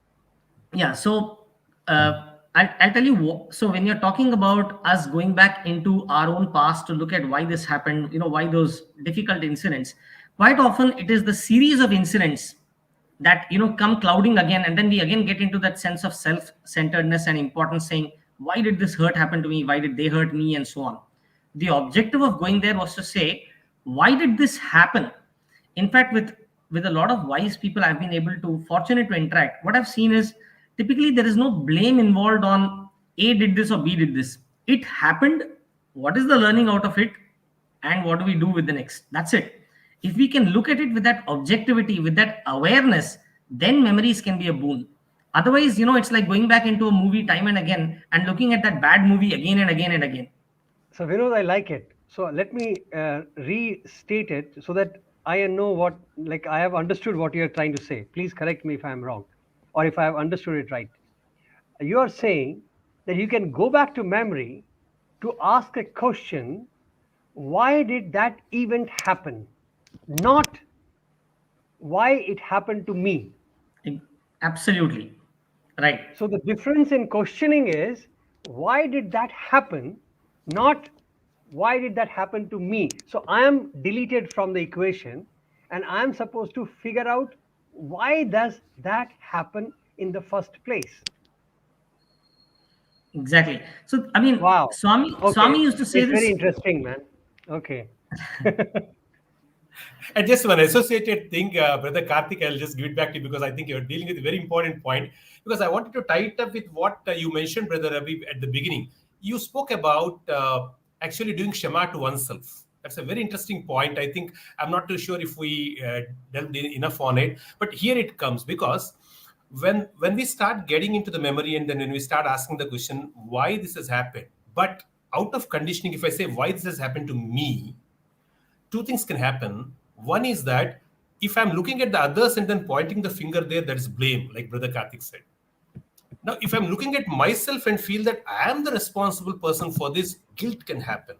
Yeah, so I'll tell you. So when you're talking about us going back into our own past to look at why this happened, why those difficult incidents, quite often it is the series of incidents that come clouding again, and then we again get into that sense of self-centeredness and importance, saying, why did this hurt happen to me, why did they hurt me, and so on. The objective of going there was to say, why did this happen? In fact, with a lot of wise people I've been able to fortunate to interact, what I've seen is typically there is no blame involved on A did this or B did this. It happened. What is the learning out of it? And what do we do with the next? That's it. If we can look at it with that objectivity, with that awareness, then memories can be a boon. Otherwise, it's like going back into a movie time and again and looking at that bad movie again and again and again. So Vinod, I like it. So let me restate it so that I know like I have understood what you're trying to say. Please correct me if I'm wrong, or if I have understood it right. You are saying that you can go back to memory to ask a question: why did that event happen? Not why it happened to me. Absolutely. Right. So the difference in questioning is, why did that happen? Not why did that happen to me? So I am deleted from the equation, and I am supposed to figure out, why does that happen in the first place? Exactly. So, I mean, Wow. Swami Okay. used to say It's very this. interesting, man. Okay. And just one associated thing, Brother Karthik, I'll just give it back to you because I think you're dealing with a very important point. Because I wanted to tie it up with what you mentioned, Brother Ravi, at the beginning. You spoke about actually doing Kshama to oneself. That's a very interesting point. I think I'm not too sure if we delved enough on it, but here it comes, because when we start getting into the memory, and then when we start asking the question why this has happened, but out of conditioning, if I say why this has happened to me, two things can happen. One is that if I'm looking at the others and then pointing the finger there, that is blame, like Brother Karthik said. Now, if I'm looking at myself and feel that I am the responsible person for this, guilt can happen.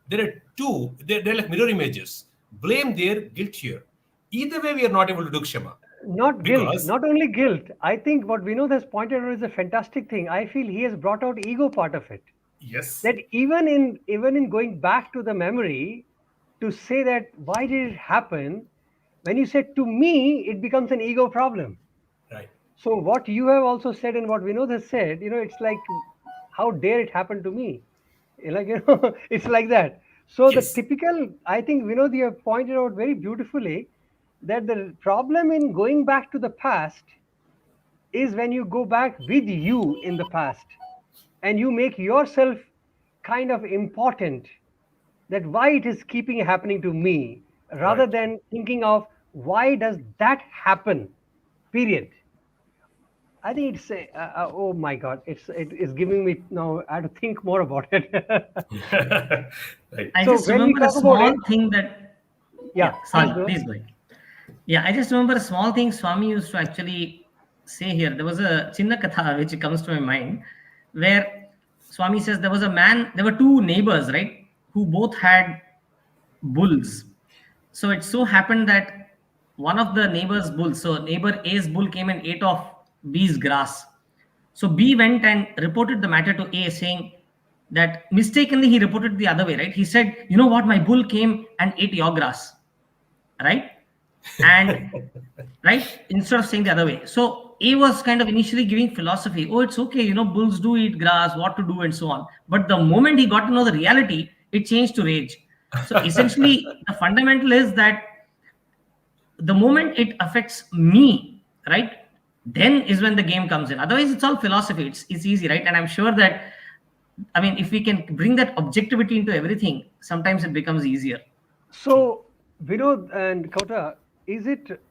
There are two, they're like mirror images. Blame there, guilt here. Either way, we are not able to do Kshama. Not guilt, Because, not only guilt. I think what Vinod has pointed out is a fantastic thing. I feel he has brought out ego part of it. yes, That even in going back to the memory to say that why did it happen, when you say to me, it becomes an ego problem. right. So what you have also said and what Vinod has said, it's like, how dare it happen to me? Like, it's like that. So the Yes. typical, I think, Vinod, you have pointed out very beautifully that the problem in going back to the past is when you go back with you in the past and you make yourself kind of important, that why it is keeping happening to me, rather Right. than thinking of why does that happen, period. I think it's oh my god, it is giving me now, I have to think more about it. Right. I So just when we remember a talk about small it, thing that, yeah, yeah, sorry, please go. please go ahead. Yeah, I just remember a small thing Swami used to actually say here. There was a Chinna Katha which comes to my mind, where Swami says there was a man, there were two neighbors, right, who both had bulls. So it so happened that one of the neighbor's bulls, so neighbor A's bull came and ate off B's grass. So B went and reported the matter to A, saying that mistakenly he reported the other way, right? He said, you know what, my bull came and ate your grass, right? And right, instead of saying the other way. So A was kind of initially giving philosophy, oh, it's okay, bulls do eat grass, what to do, and so on. But the moment he got to know the reality, it changed to rage. So essentially, the fundamental is that the moment it affects me, right, then is when the game comes in. Otherwise, it's all philosophy. It's easy, right? And I'm sure that, I mean, if we can bring that objectivity into everything, sometimes it becomes easier. True. So Vinod and Kota, is it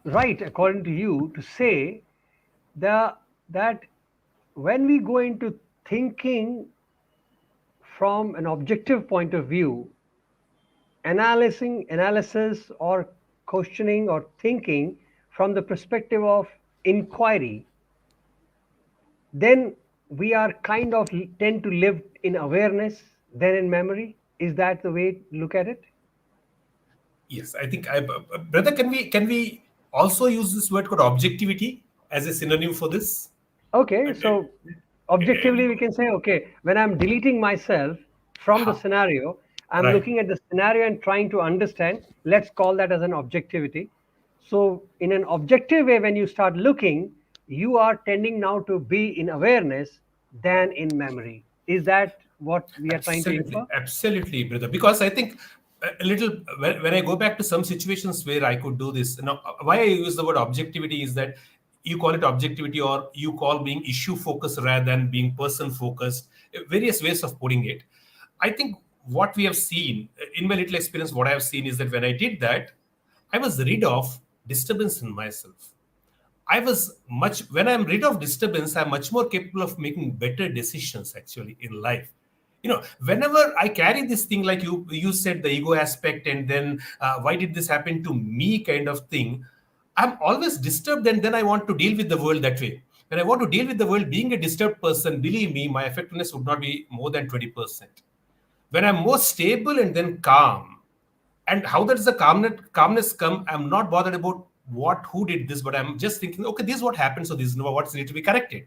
right, according to you, to say that when we go into thinking from an objective point of view, analysis or questioning or thinking from the perspective of inquiry, then we are kind of tend to live in awareness than in memory? Is that the way to look at it? Yes, I think, brother, can we also use this word called objectivity as a synonym for this? Okay, Uh, so uh, objectively we can say, okay, when I'm deleting myself from the ha, scenario, I'm right. looking at the scenario and trying to understand. Let's call that as an objectivity. So, in an objective way, when you start looking, you are tending now to be in awareness than in memory. Is that what we are trying to Absolutely, infer? absolutely, brother. Because I think a little when I go back to some situations where I could do this. Now, why I use the word objectivity is that you call it objectivity, or you call being issue focused rather than being person focused. Various ways of putting it. I think what we have seen in my little experience, what I have seen is that when I did that, I was rid of disturbance in myself. I was much when I'm rid of disturbance, I'm much more capable of making better decisions actually in life. Whenever I carry this thing, like you said, the ego aspect, and then why did this happen to me kind of thing, I'm always disturbed, and then I want to deal with the world that way. When I want to deal with the world, being a disturbed person, believe me, my effectiveness would not be more than 20%. When I'm more stable and then calm, and how does the calmness come? I'm not bothered about what who did this, but I'm just thinking, okay, this is what happened, so this is what needs to be corrected.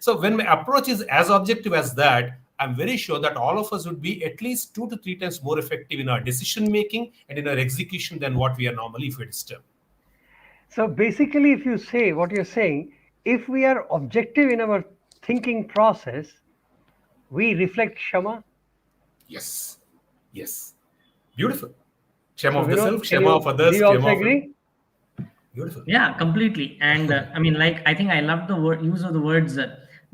So when my approach is as objective as that, I'm very sure that all of us would be at least 2 to 3 times more effective in our decision making and in our execution than what we are normally if we're disturbed. So, basically, if you say what you're saying, if we are objective in our thinking process, we reflect Kshama. Yes, yes, beautiful. Shame So, of the Vinod, self, shame of do others, you shame also of agree? beautiful. Yeah, completely. And I mean, like, I think I love the use of the words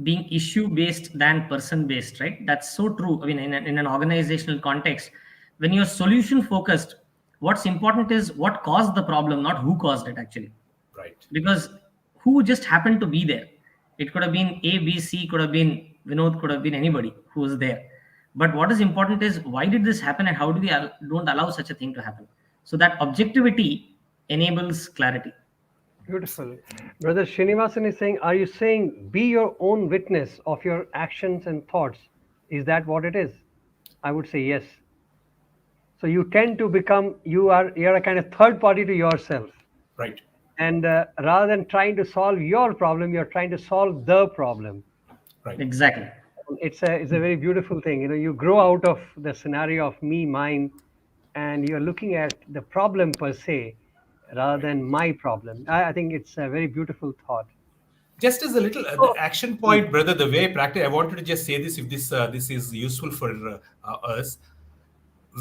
being issue based than person based, right? That's so true. I mean, in an organizational context, when you're solution focused, what's important is what caused the problem, not who caused it, actually. Right. Because who just happened to be there? It could have been A, B, C, could have been Vinod, could have been anybody who was there. But what is important is why did this happen and how do we don't allow such a thing to happen? So that objectivity enables clarity. Beautiful. Brother Srinivasan is saying, are you saying be your own witness of your actions and thoughts? Is that what it is? I would say yes. So you tend to become, you're a kind of third party to yourself. Right. And rather than trying to solve your problem, you're trying to solve the problem. Right. Exactly. It's a very beautiful thing. You grow out of the scenario of me, mine, and you're looking at the problem per se rather Right. than my problem. I think it's a very beautiful thought. Just as a little the So, action mm, point, brother, the way I practice, I wanted to just say this, if this is useful for us.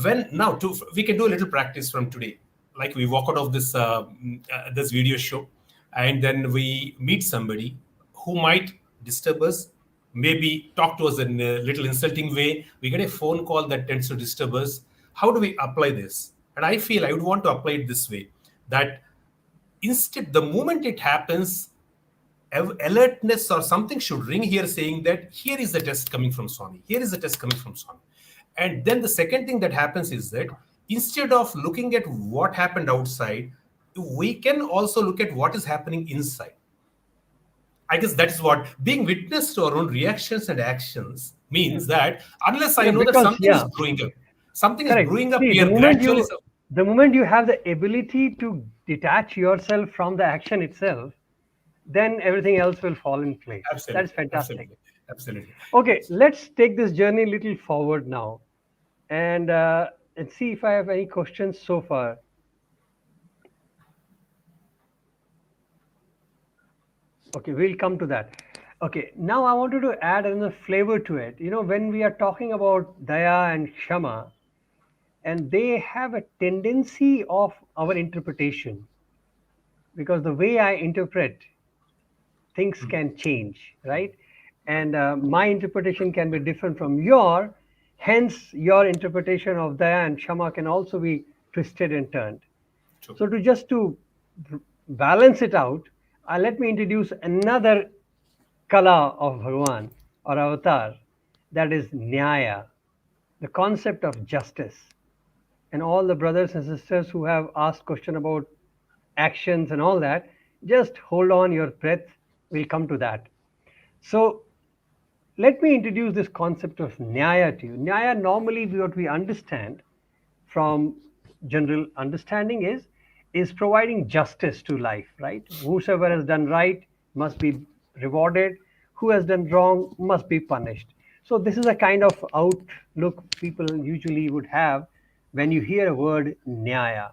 When now to we can do a little practice from today, like we walk out of this video show, and then we meet somebody who might disturb us, maybe talk to us in a little insulting way. We get a phone call that tends to disturb us. How do we apply this? And I feel I would want to apply it this way, that instead, the moment it happens, alertness or something should ring here saying that here is the test coming from Swami. Here is the test coming from Swami. And then the second thing that happens is that instead of looking at what happened outside, we can also look at what is happening inside. I guess that is what being witness to our own reactions and actions means, that unless I yeah, know that because yeah, something is correct. brewing up See, here gradually. the moment you have the ability to detach yourself from the action itself, then everything else will fall in place. That's Absolutely, fantastic. absolutely, absolutely. Okay, let's take this journey a little forward now, and see if I have any questions so far. Okay, we'll come to that. Okay, now I wanted to add another flavor to it. When we are talking about Daya and Kshama, and they have a tendency of our interpretation, because the way I interpret things can change, right? And my interpretation can be different from hence your interpretation of Daya and Kshama can also be twisted and turned. True. So to balance it out, let me introduce another kala of Bhagwan or avatar, that is nyaya, the concept of justice. And all the brothers and sisters who have asked question about actions and all that, just hold on your breath. We'll come to that. So let me introduce this concept of nyaya to you. Nyaya, normally what we understand from general understanding is providing justice to life, right? Whosoever has done right must be rewarded. Who has done wrong must be punished. So this is a kind of outlook people usually would have when you hear a word nyaya.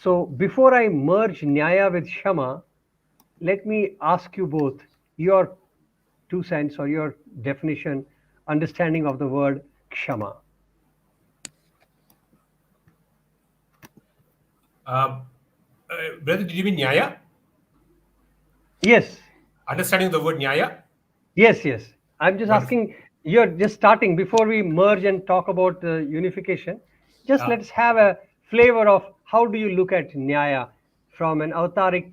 So before I merge nyaya with Kshama, let me ask you both your 2 cents or your definition, understanding of the word Kshama. Uh, Brother, did you mean nyaya? Yes, Understanding the word nyaya? yes. I'm just Wonderful. asking, you're just starting before we merge and talk about unification. Just Uh, let's have a flavor of how do you look at nyaya from an avataric,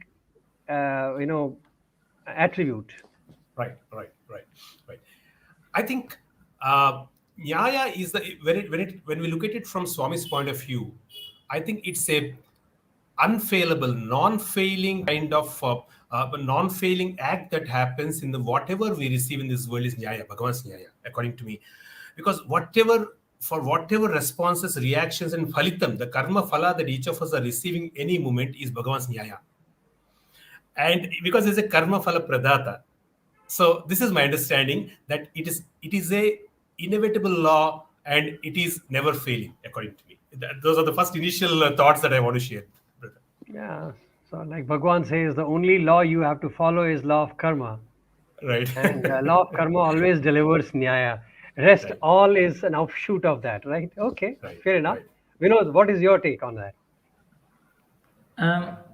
attribute. right. I think nyaya is the when we look at it from Swami's point of view, I think it's a unfailable, non-failing kind of non-failing act that happens in the whatever we receive in this world is nyaya, Bhagavan's nyaya, according to me, because whatever responses, reactions, and phalitam, the karma phala that each of us are receiving any moment is Bhagavan's nyaya, and because it's a karma phala pradata. So this is my understanding that it is a inevitable law and it is never failing, according to me. Those are the first initial thoughts that I want to share, brother. Yeah. So like Bhagwan says, the only law you have to follow is law of karma. Right. And law of karma always delivers nyaya. Rest Right. all is an offshoot of that, right? Okay, Right. fair enough. Right. Vinod, what is your take on that?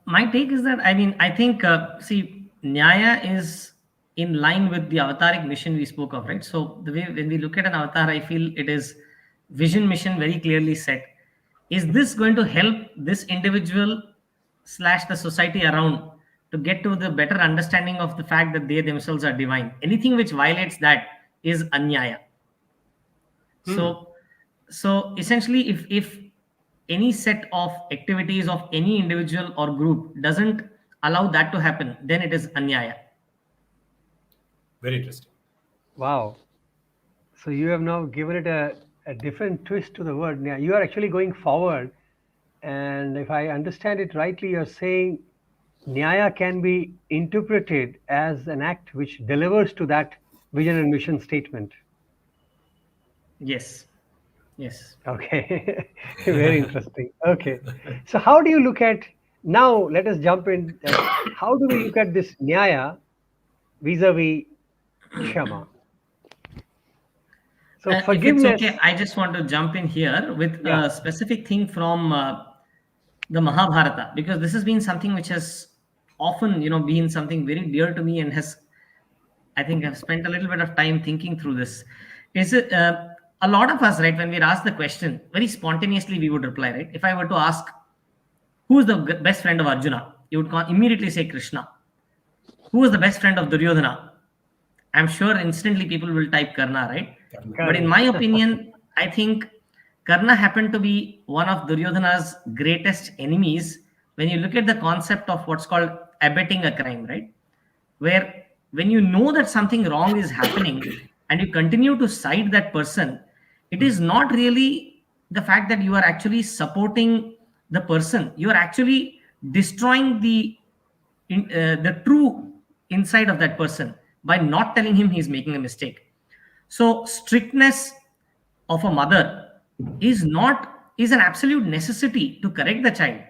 My take is that I think see, Nyaya is in line with the avataric mission we spoke of, right? So the way when we look at an avatar, I feel it is vision mission very clearly set. Is this going to help this individual slash the society around to get to the better understanding of the fact that they themselves are divine? Anything which violates that is anyaya. Hmm. So essentially, if any set of activities of any individual or group doesn't allow that to happen, then it is anyaya. Very interesting. Wow. So you have now given it a different twist to the word. Now you are actually going forward. And if I understand it rightly, you're saying nyaya can be interpreted as an act which delivers to that vision and mission statement. Yes, yes. Okay, very interesting. Okay, so how do you look at now? Let us jump in. How do we look at this nyaya vis-a-vis kshama? So If it's forgiveness. okay, I just want to jump in here with Yeah. a specific thing from the Mahabharata, because this has been something which has often, been something very dear to me and has, I think I've spent a little bit of time thinking through this. Is it a lot of us, right, when we're asked the question, very spontaneously we would reply, right? If I were to ask, who is the best friend of Arjuna? You would immediately say Krishna. Who is the best friend of Duryodhana? I'm sure instantly people will type Karna, right? Karna. But in Correct. my opinion, I think Karna happened to be one of Duryodhana's greatest enemies when you look at the concept of what's called abetting a crime, right? Where when you know that something wrong is happening and you continue to side that person, it Hmm. is not really the fact that you are actually supporting the person. You are actually destroying the true inside of that person by not telling him he's making a mistake. So strictness of a mother is an absolute necessity to correct the child.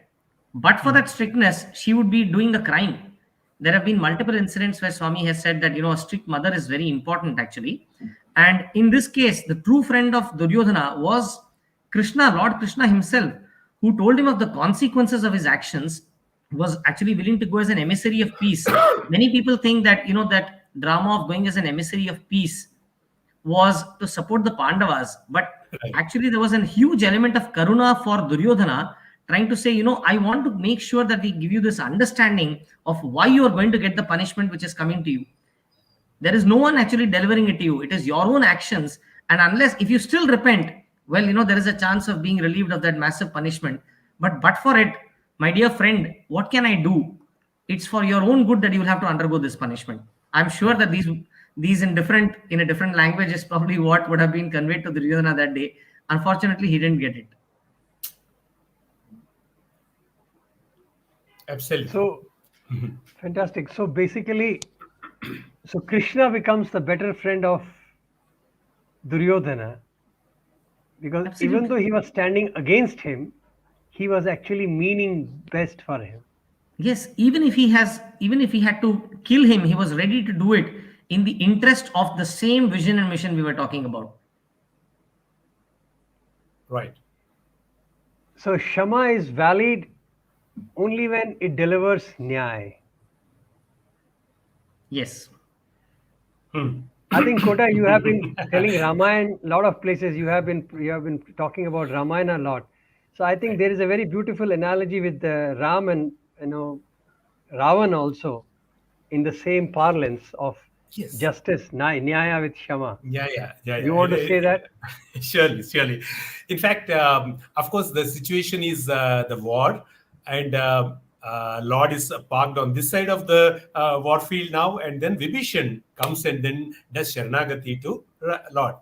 But for that strictness, she would be doing the crime. There have been multiple incidents where Swami has said that a strict mother is very important actually. And in this case, the true friend of Duryodhana was Krishna, Lord Krishna himself, who told him of the consequences of his actions, was actually willing to go as an emissary of peace. Many people think that that drama of going as an emissary of peace was to support the Pandavas, but Right. actually there was a huge element of karuna for Duryodhana, trying to say, I want to make sure that we give you this understanding of why you are going to get the punishment which is coming to you. There is no one actually delivering it to you. It is your own actions. And unless if you still repent, well, there is a chance of being relieved of that massive punishment. But for it, my dear friend, what can I do? It's for your own good that you will have to undergo this punishment. I'm sure Right. that these in a different language is probably what would have been conveyed to Duryodhana that day. Unfortunately, he didn't get it. Absolutely. So fantastic. So basically, so Krishna becomes the better friend of Duryodhana because even though Absolutely. he was standing against him, he was actually meaning best for him. Yes, even if he had to kill him, he was ready to do it in the interest of the same vision and mission we were talking about. Right. So Shama is valid only when it delivers nyaya. Yes. I think Kota, you have been telling Ramayana a lot of places. You have been talking about Ramayana a lot. So I think Right. there is a very beautiful analogy with Ram and Ravan also in the same parlance of Yes. justice, nyaya with Shama. Yeah, yeah, yeah, You want to say yeah. that? Surely, surely. In fact, of course, the situation is the war, and Lord is parked on this side of the war field now, and then Vibhishan comes and then does Sharanagati to Lord.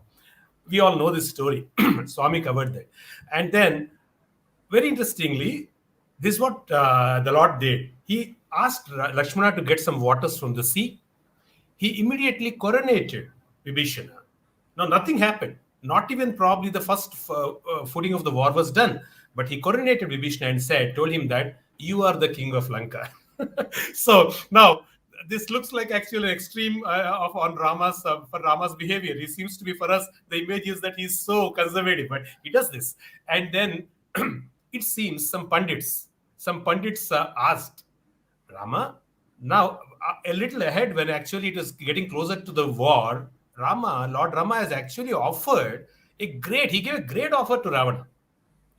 We all know this story. Swami covered that. And then, very interestingly, this is what the Lord did. He asked Lakshmana to get some waters from the sea. He immediately coronated Vibhishana. Now, nothing happened. Not even probably the first footing of the war was done. But he coronated Vibhishana and told him that you are the king of Lanka. So now this looks like actually an extreme of on Rama's for Rama's behavior. He seems to be for us. The image is that he's so conservative, but he does this. And then it seems some pundits asked Rama. Now, a little ahead, when actually it is getting closer to the war, Lord Rama has actually offered he gave a great offer to Ravana.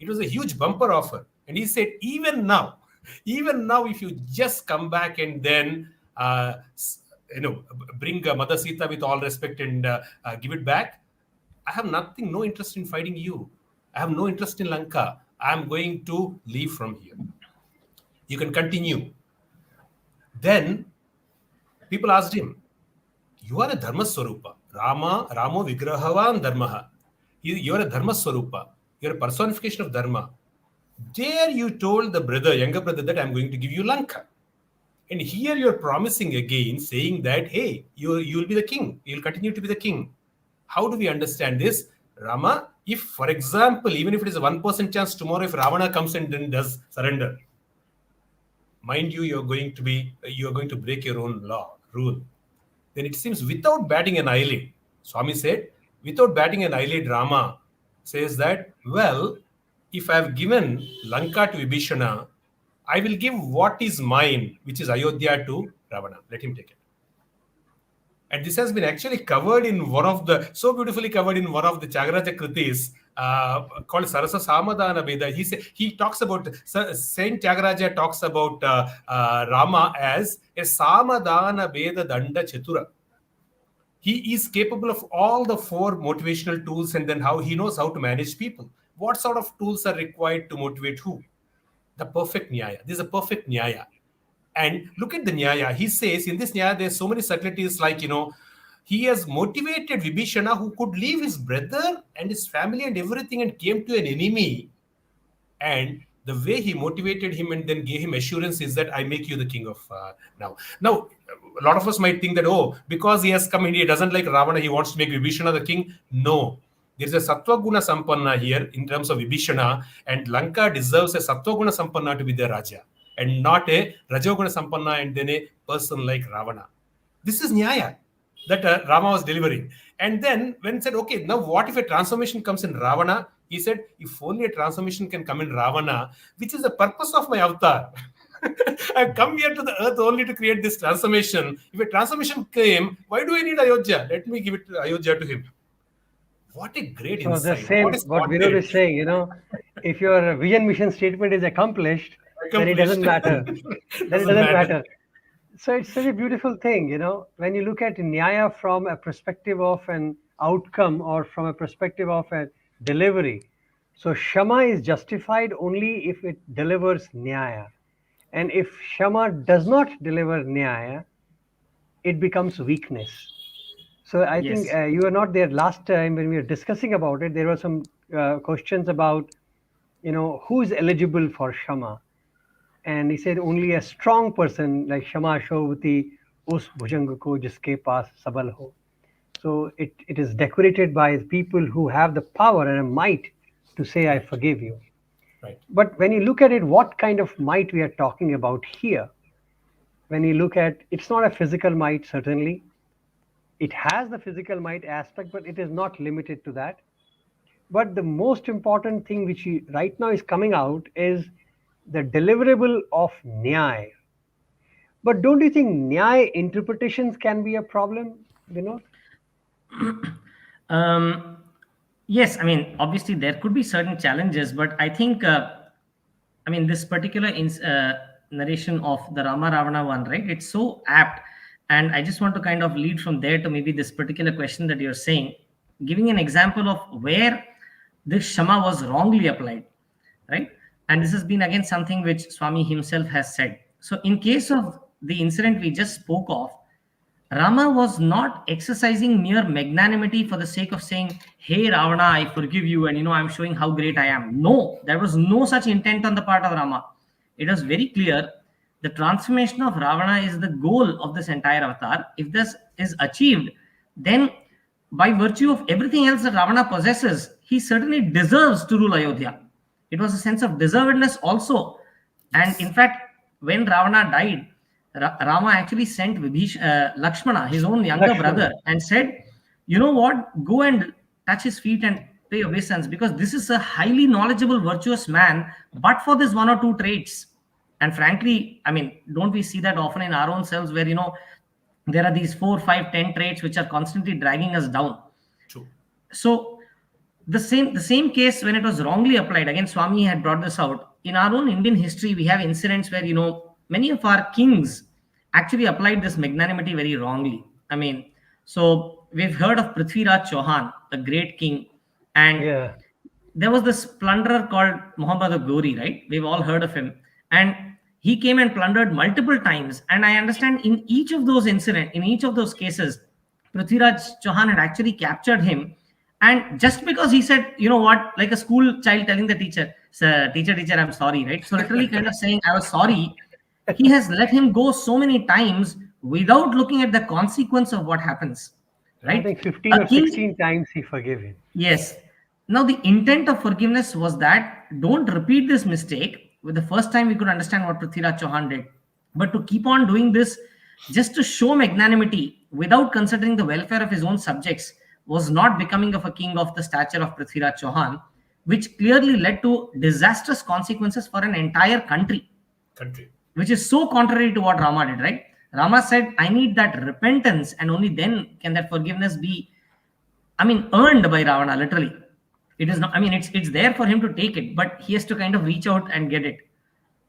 It was a huge bumper offer. And he said, even now, if you just come back and then, bring Mother Sita with all respect and give it back, I have no interest in fighting you. I have no interest in Lanka. I'm going to leave from here. You can continue. Then people asked him, you are a Dharma Swarupa. Ramo Vigrahavan Dharmaha. You are a Dharma Swarupa. You are a personification of Dharma. There you told the younger brother, that I'm going to give you Lanka. And here you're promising again, saying that, hey, you'll be the king. You'll continue to be the king. How do we understand this? Rama, if, for example, even if it is a 1% chance tomorrow, if Ravana comes and then does surrender, mind you, you're going to break your own rule. Then it seems without batting an eyelid, Swami said, without batting an eyelid, Rama says that, well, if I have given Lanka to Vibhishana, I will give what is mine, which is Ayodhya, to Ravana. Let him take it. And this has been actually covered in so beautifully covered in one of the Tyagaraja Kritis called Sarasa Samadhana Veda. He talks about, Saint Tyagaraja talks about Rama as a Samadhana Veda Danda Chatura. He is capable of all the four motivational tools, and then how he knows how to manage people. What sort of tools are required to motivate who? The perfect nyaya. This is a perfect nyaya. And look at the nyaya. He says in this nyaya, there's so many subtleties, like, he has motivated Vibhishana, who could leave his brother and his family and everything and came to an enemy. And the way he motivated him and then gave him assurance is that I make you the king of now. Now, a lot of us might think that, because he has come in, he doesn't like Ravana, he wants to make Vibhishana the king. No. There is a Sattva Guna Sampanna here in terms of Vibhishana, and Lanka deserves a Sattva Guna Sampanna to be the Raja, and not a Rajoguna Sampanna and then a person like Ravana. This is Nyaya that Rama was delivering. And then when said, okay, now what if a transformation comes in Ravana? He said, if only a transformation can come in Ravana, which is the purpose of my avatar. I've come here to the earth only to create this transformation. If a transformation came, why do I need Ayodhya? Let me give it Ayodhya to him. What a great So the insight. same, what Vinod is saying, if your vision mission statement is accomplished, then it doesn't matter. Then it doesn't matter. So it's such a beautiful thing, when you look at Nyaya from a perspective of an outcome or from a perspective of a delivery. So Shama is justified only if it delivers Nyaya. And if Shama does not deliver Nyaya, it becomes weakness. So I think Yes. you were not there last time when we were discussing about it. There were some questions about, who is eligible for Shama. And he said only a strong person like Shama Shovati us bhujang ko jiske paas sabal ho. So it is decorated by people who have the power and a might to say, I forgive you. Right. But when you look at it, what kind of might we are talking about here? When you look at, it's not a physical might, certainly. It has the physical might aspect, but it is not limited to that. But the most important thing which right now is coming out is the deliverable of nyaya. But don't you think nyaya interpretations can be a problem, Vinod? Um, yes, I mean, obviously there could be certain challenges, but I think, I mean, this particular narration of the Rama Ravana one, right? It's so apt. And I just want to kind of lead from there to maybe this particular question that you're saying, giving an example of where this Shama was wrongly applied, right? And this has been again something which Swami himself has said. So, in case of the incident we just spoke of, Rama was not exercising mere magnanimity for the sake of saying, "Hey Ravana, I forgive you, and I'm showing how great I am." No, there was no such intent on the part of Rama. It was very clear the transformation of Ravana is the goal of this entire avatar. If this is achieved, then by virtue of everything else that Ravana possesses, he certainly deserves to rule Ayodhya. It was a sense of deservedness also. And in Yes. fact, when Ravana died, Rama actually sent Lakshmana, his own younger Lakshmana. brother, and said, "You know what? Go and touch his feet and pay obeisance, because this is a highly knowledgeable, virtuous man, but for this one or two traits." And frankly, I mean, don't we see that often in our own selves where, there are these 4, 5, 10 traits which are constantly dragging us down? True. So the same case when it was wrongly applied, again Swami had brought this out. In our own Indian history, we have incidents where many of our kings actually applied this magnanimity very wrongly. I mean, so we've heard of Prithviraj Chauhan, a great king, and Yeah. there was this plunderer called Muhammad Ghori, right? We've all heard of him. And he came and plundered multiple times. And I understand in each of those cases, Prithviraj Chauhan had actually captured him. And just because he said, you know what, like a school child telling the teacher, "Sir, teacher, I'm sorry," right? So literally kind of saying, "I was sorry." He has let him go so many times without looking at the consequence of what happens, I right? think 15 A or king. 16 times he forgave him. Yes. Now, the intent of forgiveness was that don't repeat this mistake. With the first time, we could understand what Prithviraj Chauhan did. But to keep on doing this just to show magnanimity without considering the welfare of his own subjects was not becoming of a king of the stature of Prithviraj Chauhan, which clearly led to disastrous consequences for an entire country, Country. which is so contrary to what Rama did, right? Rama said, "I need that repentance, and only then can that forgiveness be, I mean, earned by Ravana, literally. It is not, I mean, it's there for him to take it, but he has to kind of reach out and get it.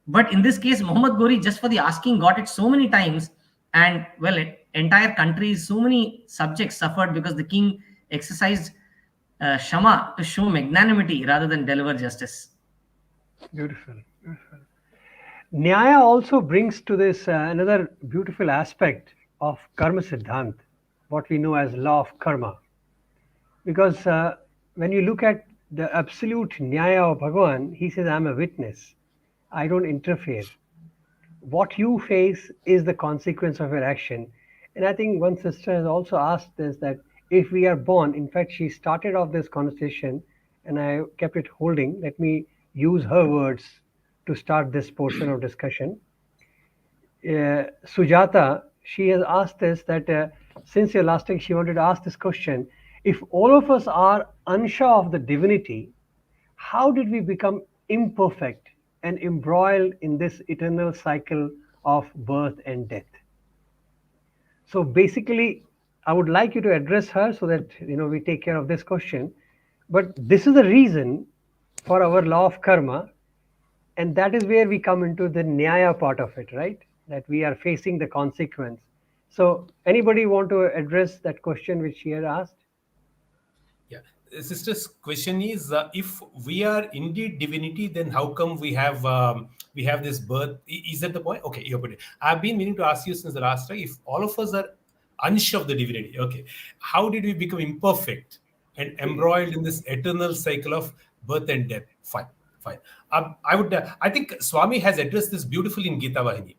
But in this case, Muhammad Gori, just for the asking, got it so many times. And well, entire countries, so many subjects suffered because the king exercised Shama to show magnanimity rather than deliver justice. Beautiful. Beautiful. Nyaya also brings to this another beautiful aspect of karma siddhant, what we know as law of karma. Because when you look at the absolute nyaya of Bhagavan, he says, "I'm a witness. I don't interfere. What you face is the consequence of your action." And I think one sister has also asked this, that if we are born, in fact, she started off this conversation and I kept it holding. Let me use her words to start this portion of discussion. Sujata, she has asked us that since your last time, she wanted to ask this question: if all of us are ansha of the divinity, how did we become imperfect and embroiled in this eternal cycle of birth and death? So basically, I would like you to address her so that we take care of this question. But this is the reason for our law of karma, and that is where we come into the nyaya part of it, right? That we are facing the consequence. So anybody want to address that question which she had asked? Yeah. Sister's question is, if we are indeed divinity, then how come we have this birth? Is that the point? Okay, you put it. I've been meaning to ask you since the last time. If all of us are ansh of the divinity, okay, how did we become imperfect and embroiled in this eternal cycle of birth and death? Fine, fine. I think Swami has addressed this beautifully in Gita Vahini.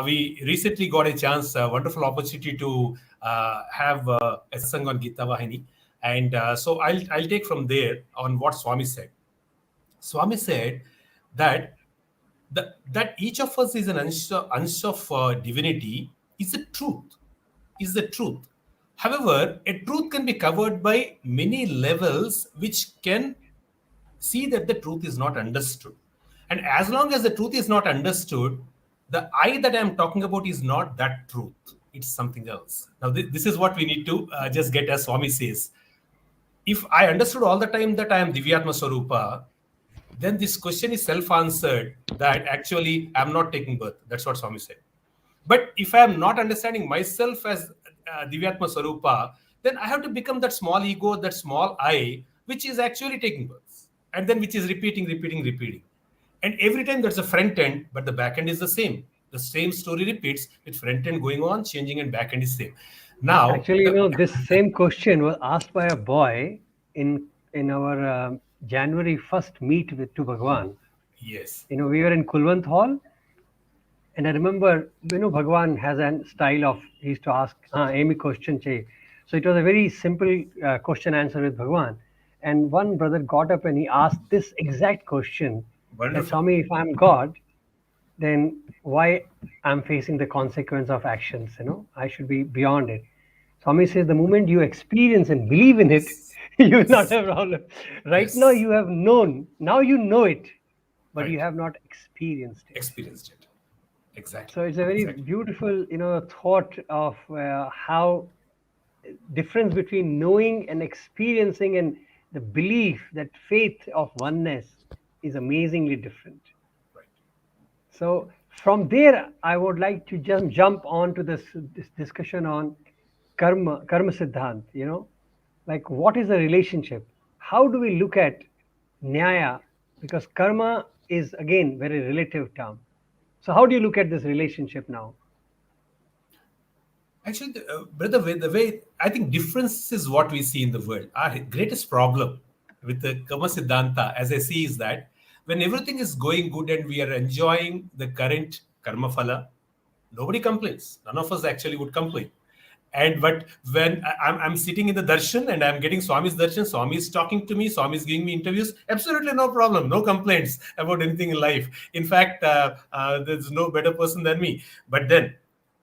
We recently got a chance, a wonderful opportunity to have a satsang on Gita Vahini. And so I'll take from there on what Swami said. Swami said that that each of us is an ansh of divinity is the truth. Is the truth. However, a truth can be covered by many levels, which can see that the truth is not understood. And as long as the truth is not understood, the I that I'm talking about is not that truth. It's something else. Now, this is what we need to just get, as Swami says. If I understood all the time that I am Divyatma Swarupa, then this question is self-answered that actually I'm not taking birth. That's what Swami said. But if I am not understanding myself as Divyatma Swarupa, then I have to become that small ego, that small I, which is actually taking birth. And then which is repeating, repeating, repeating. And every time there's a front end, but the back end is the same. The same story repeats with front end going on, changing, and back end is same. Now, Actually, this same question was asked by a boy in our January 1st meet with to Bhagwan. yes, We were in Kulwant Hall, and I remember, Bhagwan has a style of, he used to ask, Amy question che. So it was a very simple question answer with Bhagwan. And one brother got up and he asked this exact question, that wonderful. Swami, if I'm God, then why I'm facing the consequence of actions? I should be beyond it. Swami says the moment you experience and believe in it, Yes, you will not yes, have problem. Right now yes, you have known, now you know it, but you right. have not experienced it. Experienced it. Exactly, So it's a very exactly. beautiful, thought of how difference between knowing and experiencing and the belief that faith of oneness is amazingly different. Right. So from there, I would like to just jump on to this discussion on karma siddhant. Like what is the relationship? How do we look at nyaya? Because karma is again very relative term. So how do you look at this relationship now? Actually, brother, the way I think difference is what we see in the world. Our greatest problem with the Kama Siddhanta, as I see, is that when everything is going good and we are enjoying the current karma phala, nobody complains. None of us actually would complain. And but when I'm sitting in the darshan and I'm getting Swami's darshan, Swami is talking to me, Swami is giving me interviews, absolutely no problem, no complaints about anything in life. In fact, there's no better person than me. But then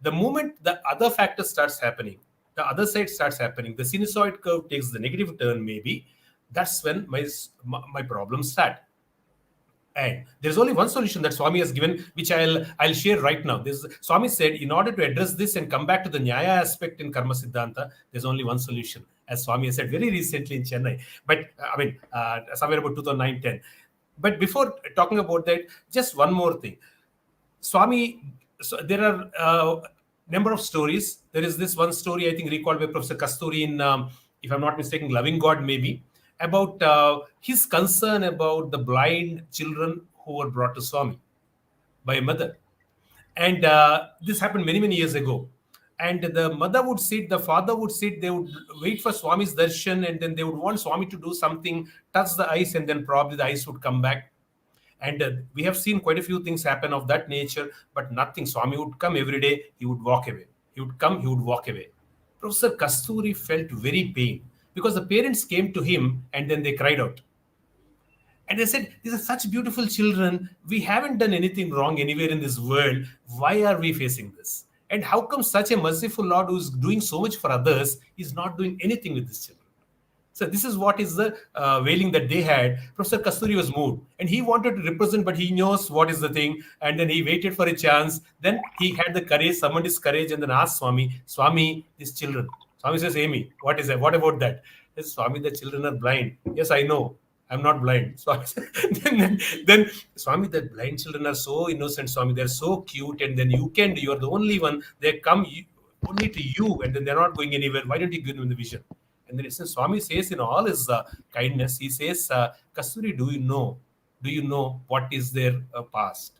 the moment the other factor starts happening, the other side starts happening, the sinusoid curve takes the negative turn, maybe that's when my problems start. And there's only one solution that Swami has given, which I'll share right now. This Swami said, in order to address this and come back to the nyaya aspect in Karma Siddhanta, there's only one solution, as Swami has said very recently in Chennai. But somewhere about 2009-10. But before talking about that, just one more thing. Swami, so there are number of stories. There is this one story I think recalled by Professor Kasturi in, if I'm not mistaken, Loving God maybe, about his concern about the blind children who were brought to Swami by a mother. And this happened many, many years ago. And the mother would sit, the father would sit, they would wait for Swami's darshan, and then they would want Swami to do something, touch the eyes, and then probably the eyes would come back. And we have seen quite a few things happen of that nature, but nothing. Swami would come every day, he would walk away. He would come, he would walk away. Professor Kasturi felt very pain because the parents came to him and then they cried out. And they said, these are such beautiful children. We haven't done anything wrong anywhere in this world. Why are we facing this? And how come such a merciful Lord who is doing so much for others is not doing anything with these children? So this is what is the wailing that they had. Professor Kasturi was moved and he wanted to represent, but he knows what is the thing. And then he waited for a chance. Then he had the courage, summoned his courage, and then asked Swami, Swami, these children. Swami says, Amy, what is that? What about that? He says, Swami, the children are blind. Yes, I know. I'm not blind. Swami said, then Swami, the blind children are so innocent, Swami. They're so cute. And then you're the only one. They come only to you, and then they're not going anywhere. Why don't you give them the vision? And then it says, Swami says in all his kindness, he says, Kasturi, do you know what is their past?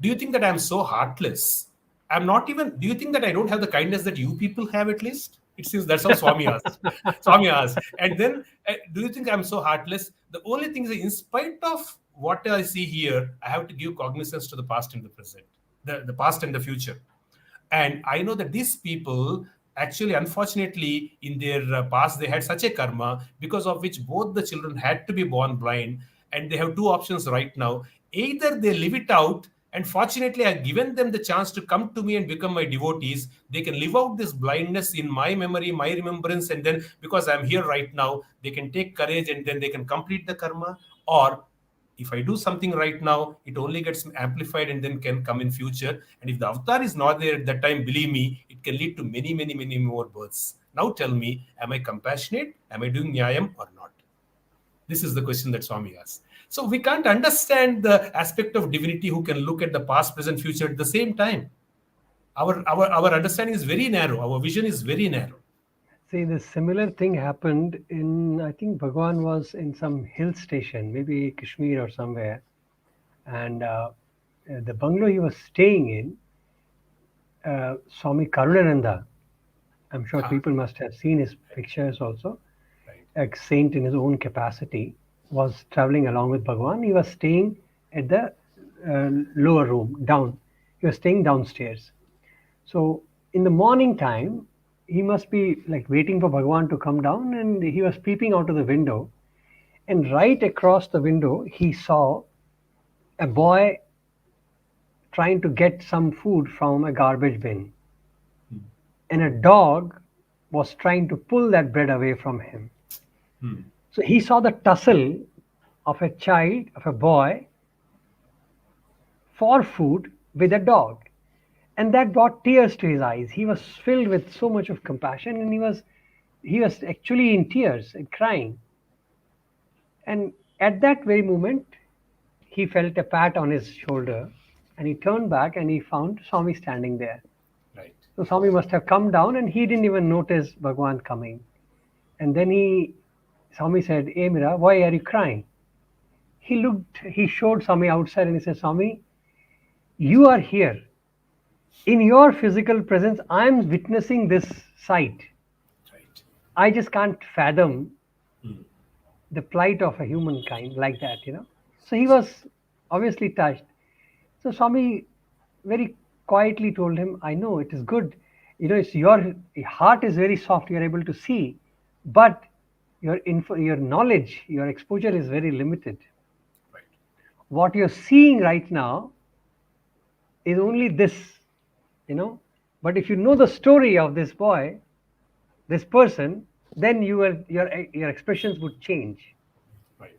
Do you think that I'm so heartless? I'm not even, do you think that I don't have the kindness that you people have at least? It seems that's how Swami asked. Swami asked. And then, do you think I'm so heartless? The only thing is, in spite of what I see here, I have to give cognizance to the past and the present, the past and the future. And I know that these people actually, unfortunately, in their past, they had such a karma because of which both the children had to be born blind. and they have two options right now. Either they live it out, and fortunately, I've given them the chance to come to me and become my devotees. They can live out this blindness in my memory, my remembrance, and then because I'm here right now, they can take courage and then they can complete the karma. Or if I do something right now, it only gets amplified and then can come in future. And if the avatar is not there at that time, believe me, it can lead to many, many, many more births. Now tell me, am I compassionate? Am I doing nyayam or not? This is the question that Swami asks. So we can't understand the aspect of divinity who can look at the past, present, future at the same time. Our understanding is very narrow. Our vision is very narrow. See, the similar thing happened in, I think Bhagwan was in some hill station, maybe Kashmir or somewhere. And the bungalow he was staying in, Swami Karunananda, I'm sure Ah, people must have seen his pictures also, right. a saint in his own capacity, was traveling along with Bhagwan. He was staying at the lower room, down. He was staying downstairs. So in the morning time, he must be like waiting for Bhagwan to come down, and he was peeping out of the window. And right across the window, he saw a boy trying to get some food from a garbage bin. Hmm. And a dog was trying to pull that bread away from him. Hmm. So he saw the tussle of a child, of a boy, for food with a dog. And that brought tears to his eyes. He was filled with so much of compassion, and he was actually in tears and crying. And at that very moment, he felt a pat on his shoulder, and he turned back and he found Swami standing there. Right. So Swami must have come down, and he didn't even notice Bhagwan coming. And then Swami said, "Hey Mira, why are you crying?" He showed Swami outside and he said, "Swami, you are here. In your physical presence, I'm witnessing this sight. Right. I just can't fathom Hmm. the plight of a humankind like that. So he was obviously touched. So Swami very quietly told him, I know it is good. It's your heart is very soft, you're able to see, but your knowledge, your exposure is very limited. Right. What you're seeing right now is only this, you know. But if you know the story of this boy, this person, then your expressions would change. Right.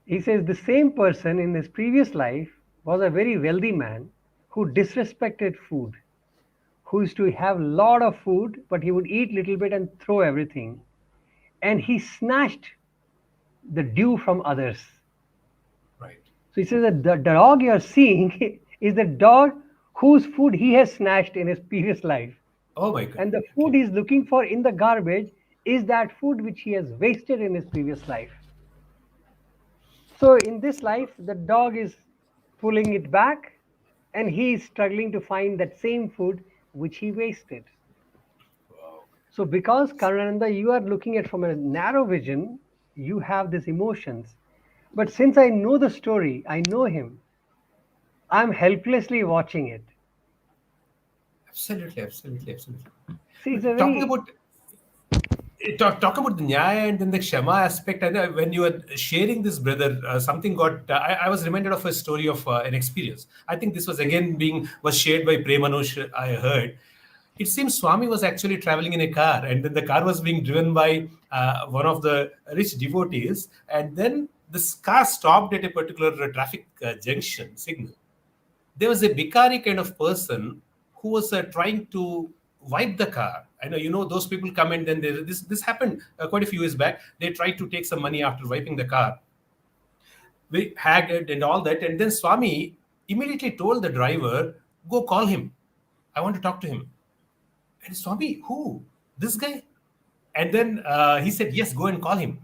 He says the same person in his previous life was a very wealthy man who disrespected food, who used to have a lot of food, but he would eat little bit and throw everything. And he snatched the dew from others. Right. So he says that the dog you are seeing is the dog whose food he has snatched in his previous life. Oh my God. And the food Okay. he's looking for in the garbage is that food which he has wasted in his previous life. So in this life, the dog is pulling it back, and he is struggling to find that same food which he wasted. Wow. So because Karananda, you are looking at from a narrow vision, you have these emotions. But since I know the story, I know him, I'm helplessly watching it. Absolutely. Absolutely. Absolutely. See, it's a Talking very about talk about the nyaya and then the kshama aspect. I know when you were sharing this, brother, something got. I was reminded of a story of an experience. I think this was again being was shared by Premanush. I heard. It seems Swami was actually traveling in a car, and then the car was being driven by one of the rich devotees, and then this car stopped at a particular traffic junction signal. There was a Bikari kind of person who was trying to wipe the car. I know, those people come and then this happened quite a few years back. They tried to take some money after wiping the car. We haggard and all that. And then Swami immediately told the driver, go call him. I want to talk to him. And Swami, who? This guy? And then he said, yes, go and call him.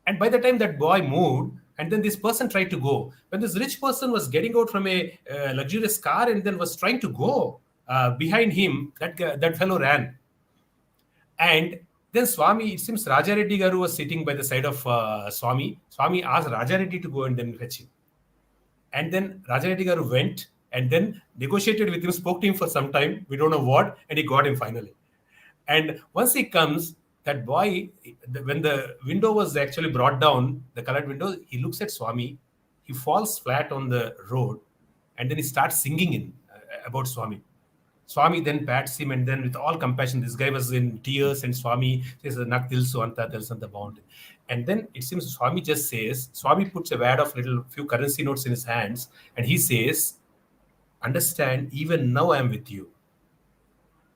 And by the time that boy moved, and then this person tried to go, when this rich person was getting out from a luxurious car and then was trying to go behind him, that fellow ran. And then Swami, it seems Raja Reddy Garu was sitting by the side of Swami. Swami asked Raja Reddy to go and then fetch him. And then Raja Reddy Garu went and then negotiated with him, spoke to him for some time. We don't know what, and he got him finally. And once he comes, that boy, when the window was actually brought down, the colored window, he looks at Swami, he falls flat on the road, and then he starts singing about Swami. Swami then pats him, and then with all compassion, this guy was in tears, and Swami says, "Nak tilsu anta tilsanta bound." And then it seems Swami just says, Swami puts a wad of little few currency notes in his hands, and he says, "Understand, even now I am with you."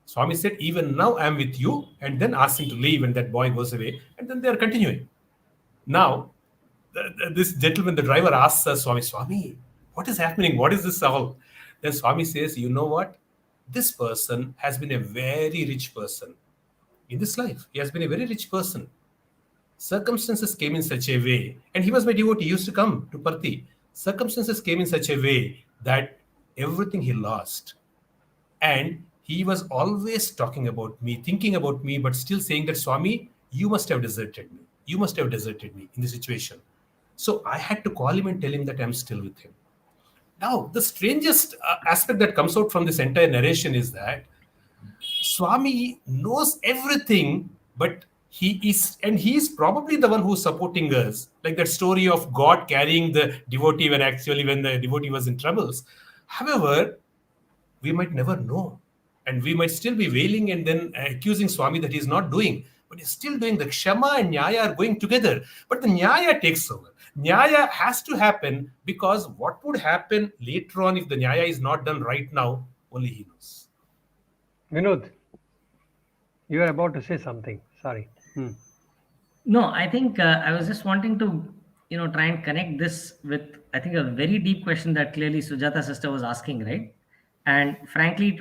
Swami said, "Even now I am with you," and then asks him to leave, and that boy goes away, and then they are continuing. Now, this gentleman, the driver, asks us, Swami, what is happening? What is this all? Then Swami says, "You know what? This person has been a very rich person in this life. He has been a very rich person. Circumstances came in such a way, and he was my devotee, he used to come to Parthi. Circumstances came in such a way that everything he lost. And he was always talking about me, thinking about me, but still saying that, Swami, you must have deserted me. You must have deserted me in this situation." So I had to call him and tell him that I'm still with him. Now, the strangest aspect that comes out from this entire narration is that Swami knows everything, but he is probably the one who's supporting us. Like that story of God carrying the devotee when the devotee was in troubles. However, we might never know. And we might still be wailing and then accusing Swami that he's not doing. But he's still doing. The Kshama and nyaya are going together. But the nyaya takes over. Nyaya has to happen, because what would happen later on if the nyaya is not done right now, only he knows. Vinod, you are about to say something. Sorry. No, I think I was just wanting to, try and connect this with, I think, a very deep question that clearly Sujata sister was asking, right? And frankly,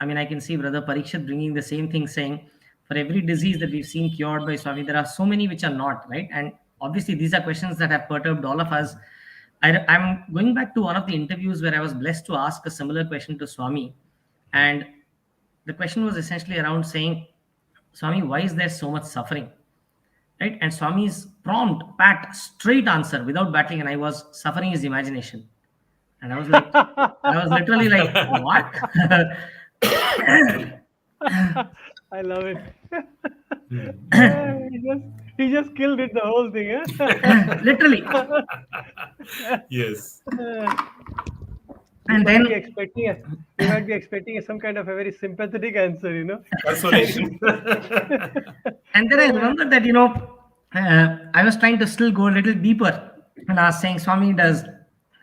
I can see Brother Parikshit bringing the same thing, saying, for every disease that we've seen cured by Swami, there are so many which are not, right? And obviously, these are questions that have perturbed all of us. I'm going back to one of the interviews where I was blessed to ask a similar question to Swami. And the question was essentially around saying, Swami, why is there so much suffering? Right? And Swami's prompt, pat, straight answer without battling, and I was, suffering is imagination. And I was literally like, what? I love it. he just killed it, the whole thing. Huh? Literally. Yes. And then you might be expecting some kind of a very sympathetic answer, Consolation. And then I remember that, I was trying to still go a little deeper, and I was saying, Swami, does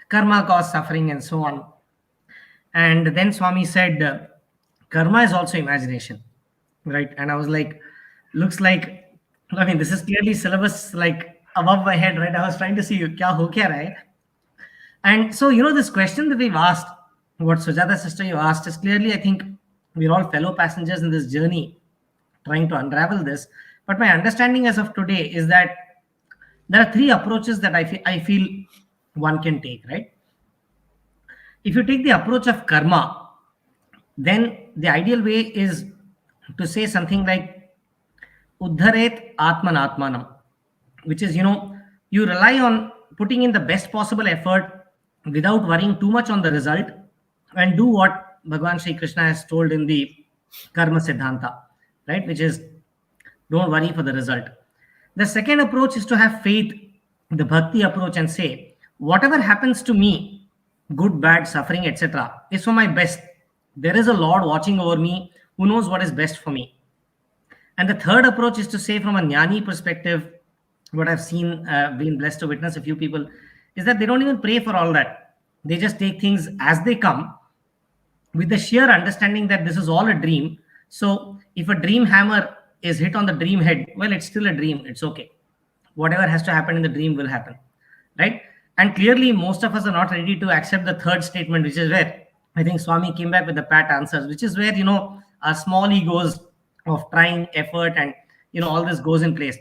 karma cause suffering and so on? And then Swami said, karma is also imagination, right? And I was like, looks like, this is clearly syllabus like above my head, right? I was trying to see kya ho kya raha hai. And so, this question that we've asked, what Sujata sister you asked, is clearly, I think, we're all fellow passengers in this journey trying to unravel this. But my understanding as of today is that there are three approaches that I feel one can take, right? If you take the approach of karma, then the ideal way is to say something like Uddharet Atman Atmanam, which is, you rely on putting in the best possible effort without worrying too much on the result, and do what Bhagwan Sri Krishna has told in the Karma Siddhanta, right? Which is, don't worry for the result. The second approach is to have faith, the bhakti approach, and say, whatever happens to me, good, bad, suffering, etc., is for my best. There is a Lord watching over me who knows what is best for me. And the third approach is to say, from a jnani perspective, what I've seen, been blessed to witness a few people, is that they don't even pray for all that. They just take things as they come, with the sheer understanding that this is all a dream. So if a dream hammer is hit on the dream head, well, it's still a dream. It's okay. Whatever has to happen in the dream will happen, right? And clearly, most of us are not ready to accept the third statement, which is where I think Swami came back with the pat answers, which is where, our small egos of trying effort and, all this goes in place.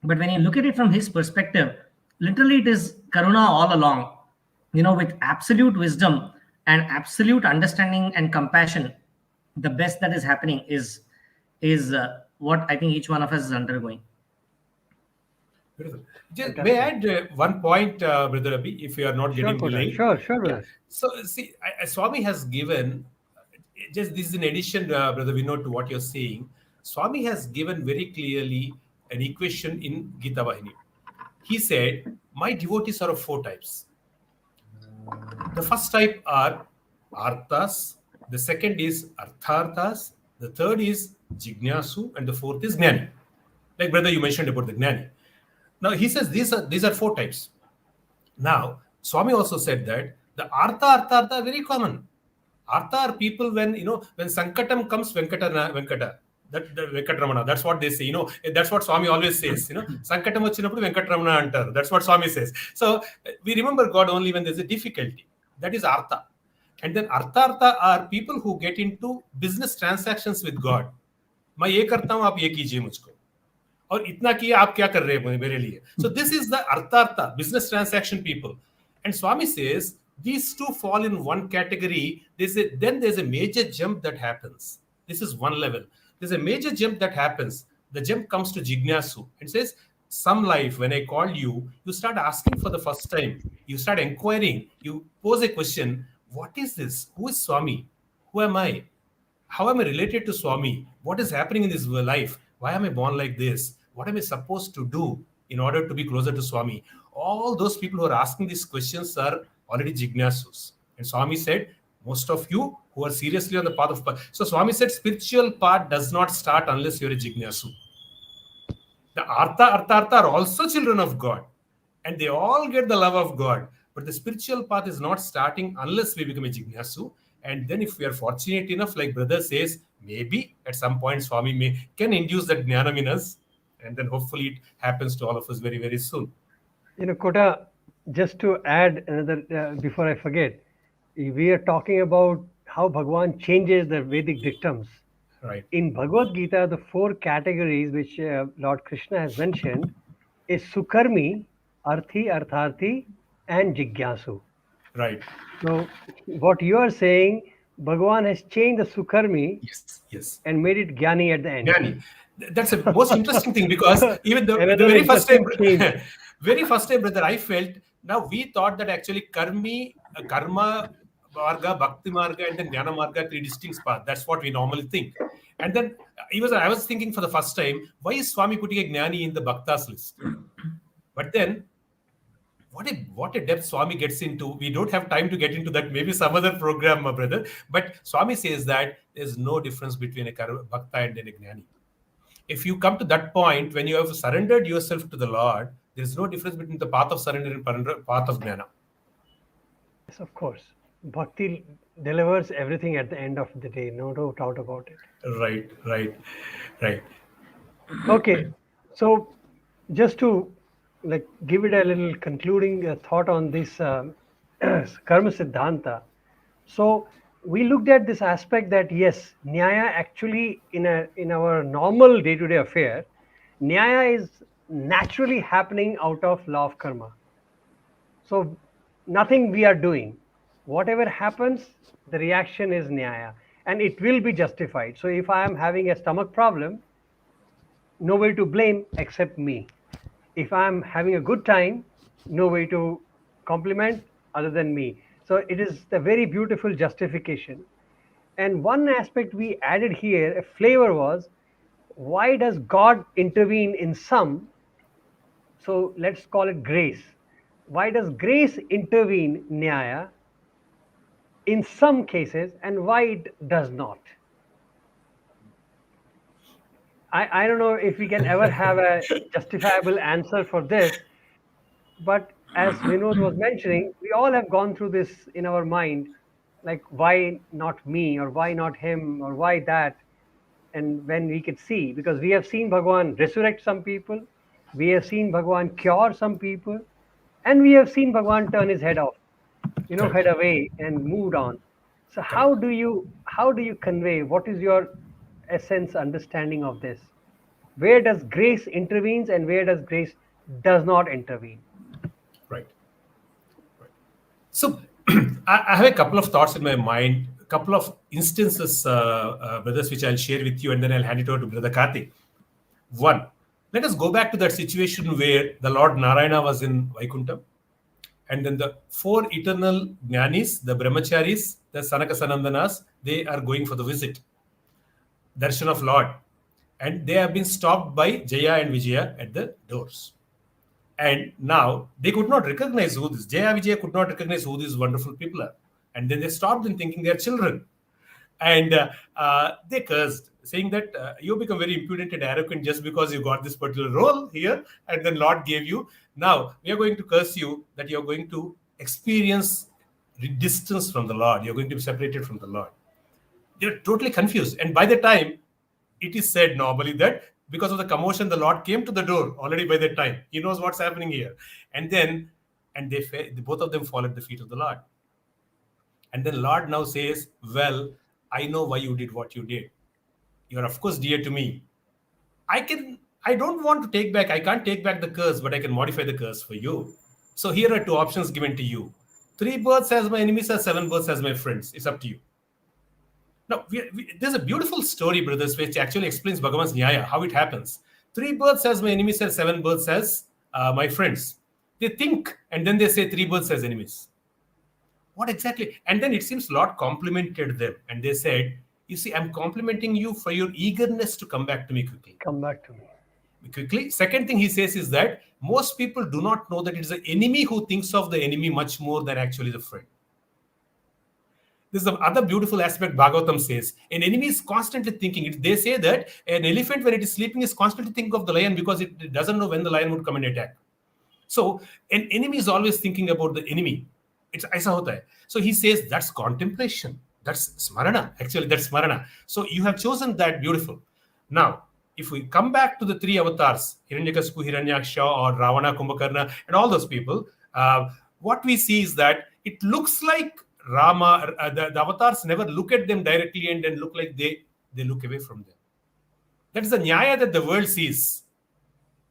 But when you look at it from his perspective, literally it is Karuna all along, with absolute wisdom and absolute understanding and compassion. The best that is happening is what I think each one of us is undergoing. Beautiful. Just may I add one point, Brother Abhi, if you are not getting delayed. Sure, brother. So, see, Swami has given, just this is in addition, Brother Vinod, to what you're saying. Swami has given very clearly an equation in Gita Vahini. He said, my devotees are of four types. The first type are arthas, the second is artharthas, the third is jignasu, and the fourth is gnani. Like brother, you mentioned about the gnani. Now he says these are four types. Now Swami also said that the artha are very common. Artha are people when Sankatam comes, Venkata. That Venkatramana. That's what they say. That's what Swami always says. Sankatam vachinappudu Venkatramana antaru. That's what Swami says. So we remember God only when there's a difficulty. That is Artha. And then Arthartha are people who get into business transactions with God. मैं ये करता हूँ आप ये कीजिए मुझको और इतना किया आप क्या कर रहे हैं मेरे लिए. So this is the arthartha, business transaction people. And Swami says these two fall in one category. Then there's a major jump that happens. This is one level. There's a major jump that happens. The jump comes to jignasu and says, some life, when I call you, you start asking for the first time. You start inquiring. You pose a question. What is this? Who is Swami? Who am I? How am I related to Swami? What is happening in this life? Why am I born like this? What am I supposed to do in order to be closer to Swami? All those people who are asking these questions are already jignasus. And Swami said, most of you who are seriously on the path of... So Swami said, spiritual path does not start unless you're a jignasu. The artha are also children of God. And they all get the love of God. But the spiritual path is not starting unless we become a jignasu. And then if we are fortunate enough, like brother says, maybe at some point Swami can induce that jnanam in us. And then hopefully it happens to all of us very, very soon. Kota, just to add another, before I forget, we are talking about how Bhagwan changes the Vedic dictums. Right. In Bhagavad Gita, the four categories which Lord Krishna has mentioned is Sukarmi, Arthi, Artharthi, and Jigyasu. Right. So what you are saying, Bhagwan has changed the Sukarmi yes. and made it Gyani at the end. Gyani. That's the most interesting thing, because even the very first time, brother, I felt, now we thought that actually karma marga, bhakti marga, and then jnana marga, three distinct paths. That's what we normally think. And then I was thinking for the first time, why is Swami putting a jnani in the bhaktas list? But then, what a depth Swami gets into. We don't have time to get into that. Maybe some other program, brother. But Swami says that there's no difference between a bhakta and a jnani. If you come to that point, when you have surrendered yourself to the Lord, there is no difference between the path of surrender and path of jnana. Yes, of course. Bhakti delivers everything at the end of the day. No doubt about it. Right. Okay. So just to give it a little concluding thought on this Karma Siddhanta. So we looked at this aspect that yes, nyaya actually in our normal day-to-day affair, nyaya is naturally happening out of law of karma. So nothing we are doing. Whatever happens, the reaction is nyaya, and it will be justified. So if I am having a stomach problem, nobody to blame except me. If I am having a good time, nobody to compliment other than me. So it is a very beautiful justification. And one aspect we added here, a flavor was, why does God intervene in some? So let's call it grace. Why does grace intervene, nyaya, in some cases, and why it does not? I don't know if we can ever have a justifiable answer for this, but as Vinod was mentioning, we all have gone through this in our mind, like why not me, or why not him, or why that? And when we could see, because we have seen Bhagwan resurrect some people, we have seen Bhagwan cure some people, and we have seen Bhagwan turn his head off, head away and moved on. So how do you convey, what is your essence understanding of this? Where does grace intervenes and where does grace does not intervene? Right. So I have a couple of thoughts in my mind, a couple of instances, brothers, which I'll share with you, and then I'll hand it over to Brother Kartic. One, let us go back to that situation where the Lord Narayana was in Vaikuntham, and then the four eternal jnanis, the brahmacharis, the Sanaka Sanandanas, they are going for the visit, darshan of Lord. and they have been stopped by Jaya and Vijaya at the doors. And now they could not recognize who this Jaya Vijaya could not recognize who these wonderful people are. And then they stopped in thinking they are children. And they cursed, saying that you become very impudent and arrogant just because you got this particular role here, and then Lord gave you. Now we are going to curse you that you are going to experience distance from the Lord. You're going to be separated from the Lord. They're totally confused. And by the time, it is said normally that because of the commotion, the Lord came to the door already by that time. He knows what's happening here. And then, and both of them fall at the feet of the Lord. And then Lord now says, well, I know why you did what you did. You are of course dear to me. I don't want to take back, I can't take back the curse, but I can modify the curse for you. So here are two options given to you. 3 births as my enemies or 7 births as my friends. It's up to you. Now, there's a beautiful story, brothers, which actually explains Bhagavan's nyaya, how it happens. 3 births as my enemies and 7 births as my friends. They think, and then they say 3 births as enemies. What exactly? And then it seems Lord complimented them, and they said, you see, I'm complimenting you for your eagerness to come back to me quickly. Come back to me. Quickly. Second thing he says is that most people do not know that it is the enemy who thinks of the enemy much more than actually the friend. This is the other beautiful aspect Bhagavatam says. An enemy is constantly thinking. They say that an elephant, when it is sleeping, is constantly thinking of the lion because it doesn't know when the lion would come and attack. So an enemy is always thinking about the enemy. It's aisa hota hai. So he says that's contemplation. That's smarana. Actually, that's smarana. So you have chosen that beautiful. Now, if we come back to the 3 avatars, Hiranyakashipu, Hiranyaksha, or Ravana, Kumbhakarna, and all those people, what we see is that it looks like Rama, the avatars never look at them directly and then look like they look away from them. That is the nyaya that the world sees.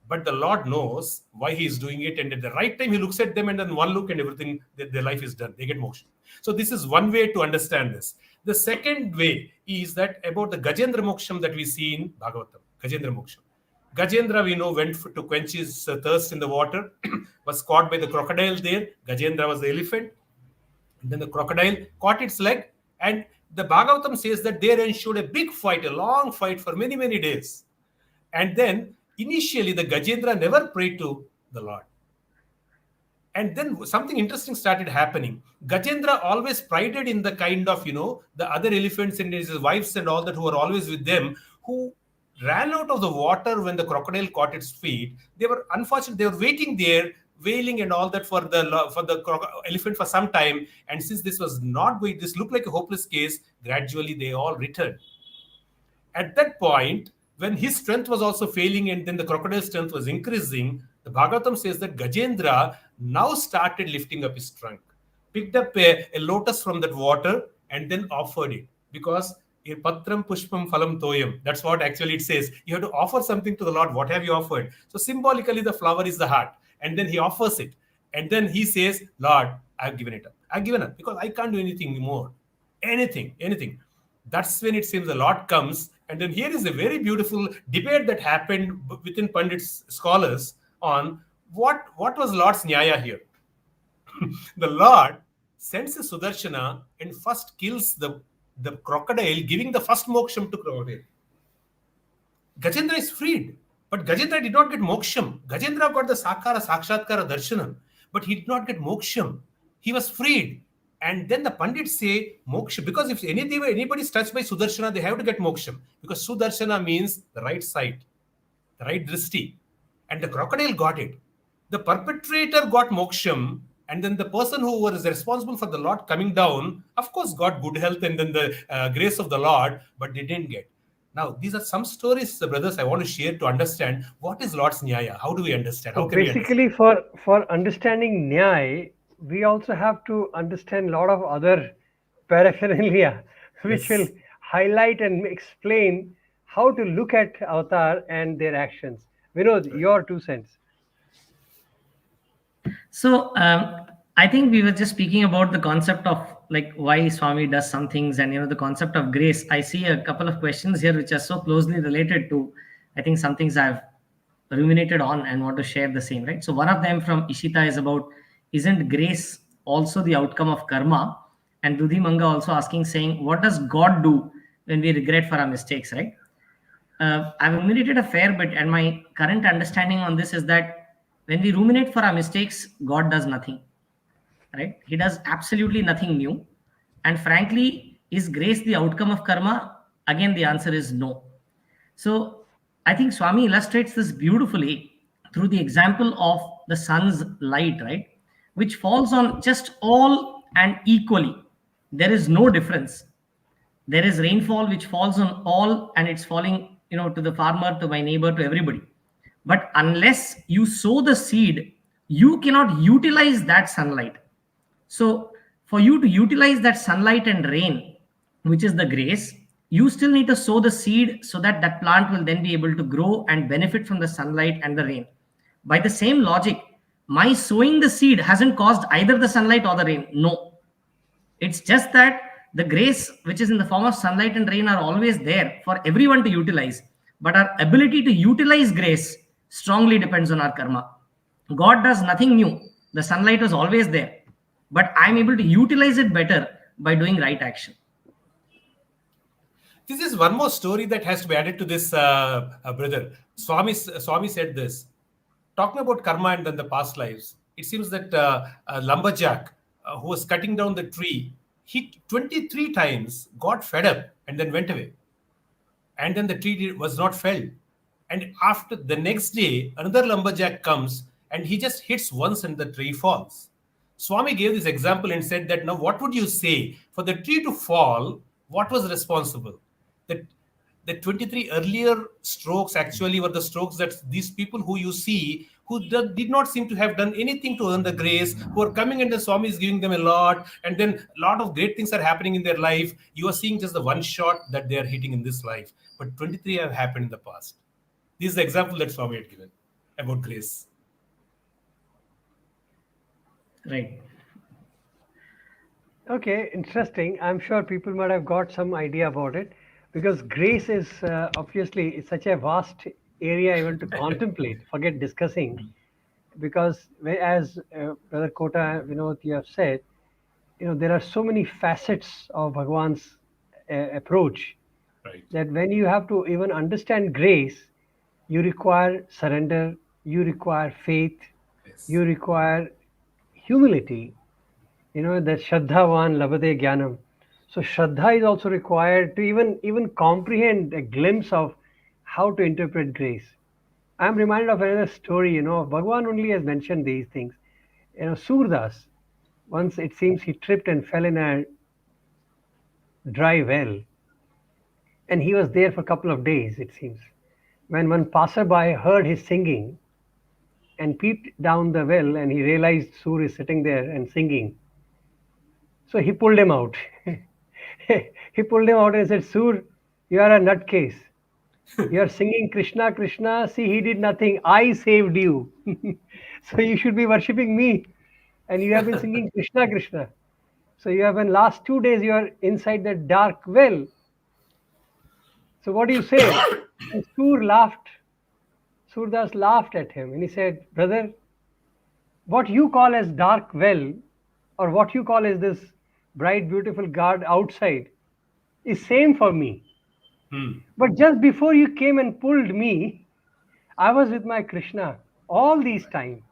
But the Lord knows why he is doing it, and at the right time he looks at them, and then one look and everything, their life is done. They get moksha. So this is one way to understand this. The second way is that about the Gajendra Moksham that we see in Bhagavatam. Gajendra Moksham. Gajendra, we know, went to quench his thirst in the water, was caught by the crocodile there. Gajendra was the elephant. And then the crocodile caught its leg, and the Bhagavatam says that there ensued a big fight, a long fight for many, many days. And then initially the Gajendra never prayed to the Lord. And then something interesting started happening. Gajendra always prided in the kind of, the other elephants and his wives and all that who were always with them, who ran out of the water when the crocodile caught its feet. They were unfortunate. They were waiting there, wailing and all that for the elephant for some time. And since this was not going, this looked like a hopeless case, gradually they all returned. At that point, when his strength was also failing and then the crocodile's strength was increasing, the Bhagavatam says that Gajendra now started lifting up his trunk, picked up a lotus from that water and then offered it. Because Patram Pushpam Phalam Toyam, that's what actually it says. You have to offer something to the Lord. What have you offered? So symbolically, the flower is the heart. And then he offers it. And then he says, Lord, I've given it up. I've given up because I can't do anything more. Anything. That's when it seems the Lord comes. And then here is a very beautiful debate that happened within Pandit's scholars on what was Lord's nyaya here. The Lord sends a Sudarshana and first kills the crocodile, giving the first moksham to crocodile. Gajendra is freed, but Gajendra did not get moksham. Gajendra got the sakara, sakshatkara, darshanam, but he did not get moksham. He was freed. And then the Pandits say moksha, because if anybody is touched by Sudarshana, they have to get moksham. Because Sudarshana means the right sight, the right drishti. And the crocodile got it. The perpetrator got moksham, and then the person who was responsible for the Lord coming down, of course, got good health and then the grace of the Lord, but they didn't get. Now, these are some stories, brothers, I want to share to understand what is Lord's nyaya. How do we understand? How So can we understand? basically, for understanding nyaya, we also have to understand a lot of other paraphernalia, which will Yes. highlight and explain how to look at avatar and their actions. Vinod, your 2 cents. So I think we were just speaking about the concept of like why Swami does some things, and the concept of grace. I see a couple of questions here which are so closely related to, I think, some things I've ruminated on and want to share the same, right? So one of them from Ishita is about, isn't grace also the outcome of karma? And Dudhi Manga also asking, saying, what does God do when we regret for our mistakes, right? I've ruminated a fair bit, and my current understanding on this is that when we ruminate for our mistakes, God does nothing, right? He does absolutely nothing new. And frankly, is grace the outcome of karma? Again, the answer is no. So I think Swami illustrates this beautifully through the example of the sun's light, right? Which falls on just all and equally. There is no difference. There is rainfall which falls on all, and it's falling, to the farmer, to my neighbor, to everybody. But unless you sow the seed, you cannot utilize that sunlight. So, for you to utilize that sunlight and rain, which is the grace, you still need to sow the seed so that that plant will then be able to grow and benefit from the sunlight and the rain. By the same logic, my sowing the seed hasn't caused either the sunlight or the rain. No, it's just that the grace, which is in the form of sunlight and rain, are always there for everyone to utilize. But our ability to utilize grace strongly depends on our karma. God does nothing new. The sunlight was always there. But I'm able to utilize it better by doing right action. This is one more story that has to be added to this, brother. Swami said this, talking about karma and then the past lives. It seems that a lumberjack who was cutting down the tree hit 23 times, got fed up, and then went away. And then the tree was not felled. And after the next day, another lumberjack comes and he just hits once and the tree falls. Swami gave this example and said that now what would you say for the tree to fall? What was responsible? That the 23 earlier strokes actually were the strokes that these people who you see who did not seem to have done anything to earn the grace, who are coming and the Swami is giving them a lot, and then a lot of great things are happening in their life. You are seeing just the one shot that they are hitting in this life, but 23 have happened in the past. This is the example that Swami had given about grace. Right. Okay, interesting. I'm sure people might have got some idea about it because grace is obviously it's such a vast area even to contemplate, forget discussing. Because as Brother Kota, Vinod, you have said, there are so many facets of Bhagwan's approach Right. that when you have to even understand grace, you require surrender, you require faith, Yes. you require humility. That Shraddhavan Labade Jnanam. So Shraddha is also required to even comprehend a glimpse of how to interpret grace. I'm reminded of another story, Bhagwan only has mentioned these things. Surdas, once it seems he tripped and fell in a dry well, and he was there for a couple of days, it seems. When one passerby heard his singing and peeped down the well, and he realized Sur is sitting there and singing, so he pulled him out. He pulled him out and said, Sur, you are a nutcase. You are singing Krishna, Krishna. See, he did nothing. I saved you. So you should be worshipping me. And you have been singing Krishna, Krishna. So you have been last 2 days, you are inside that dark well. So what do you say? And Sur laughed. Surdas laughed at him and he said, Brother, what you call as dark well, or what you call as this bright, beautiful guard outside, is same for me. But just before you came and pulled me, I was with my Krishna all these time.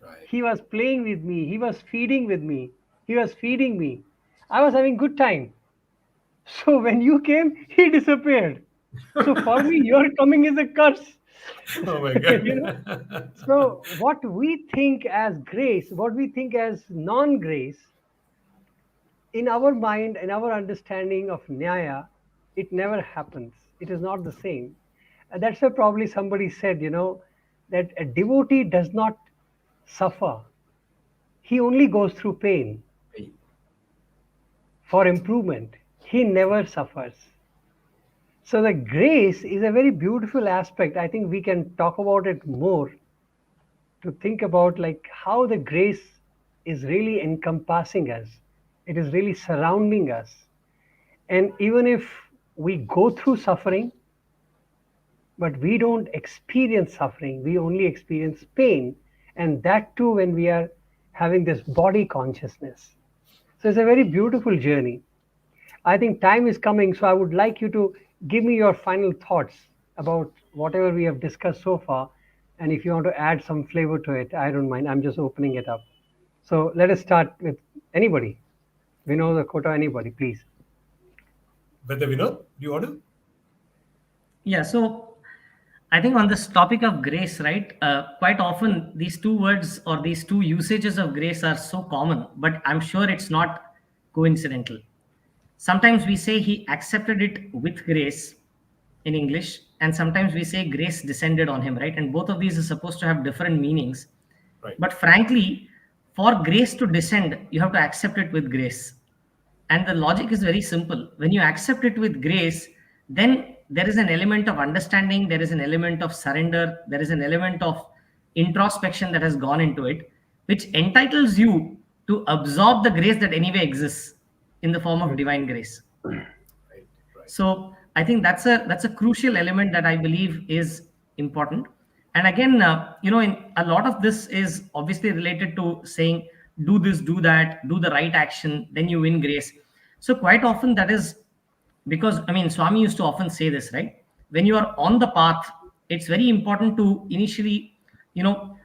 Right. He was playing with me. He was feeding with me. He was feeding me. I was having good time. So when you came, he disappeared. So for me, your coming is a curse. Oh my you know. God. So what we think as grace, what we think as non-grace, in our mind, in our understanding of nyaya, it never happens. It is not the same. And that's why probably somebody said, that a devotee does not suffer. He only goes through pain for improvement. He never suffers. So the grace is a very beautiful aspect. I think we can talk about it more to think about like how the grace is really encompassing us. It is really surrounding us. And even if we go through suffering, but we don't experience suffering, we only experience pain. And that too when we are having this body consciousness. So it's a very beautiful journey. I think time is coming, so I would like you to give me your final thoughts, about whatever we have discussed so far. And if you want to add some flavor to it, I don't mind. I'm just opening it up. So let us start with anybody. Vinod or Kota, anybody, please. Brother Vinod, do you want to? Yeah, so I think on this topic of grace, right? Quite often these two words or these two usages of grace are so common, but I'm sure it's not coincidental. Sometimes we say he accepted it with grace in English, and sometimes we say grace descended on him, right? And both of these are supposed to have different meanings. Right. But frankly, for grace to descend, you have to accept it with grace. And the logic is very simple. When you accept it with grace, then there is an element of understanding, there is an element of surrender, there is an element of introspection that has gone into it, which entitles you to absorb the grace that anyway exists in the form of divine grace. Right. Right. So I think that's a crucial element that I believe is important. And again, in a lot of this is obviously related to saying do this, do that, do the right action, then you win grace. So quite often that is because, I mean, Swami used to often say this, right? When you are on the path, it's very important to initially, you know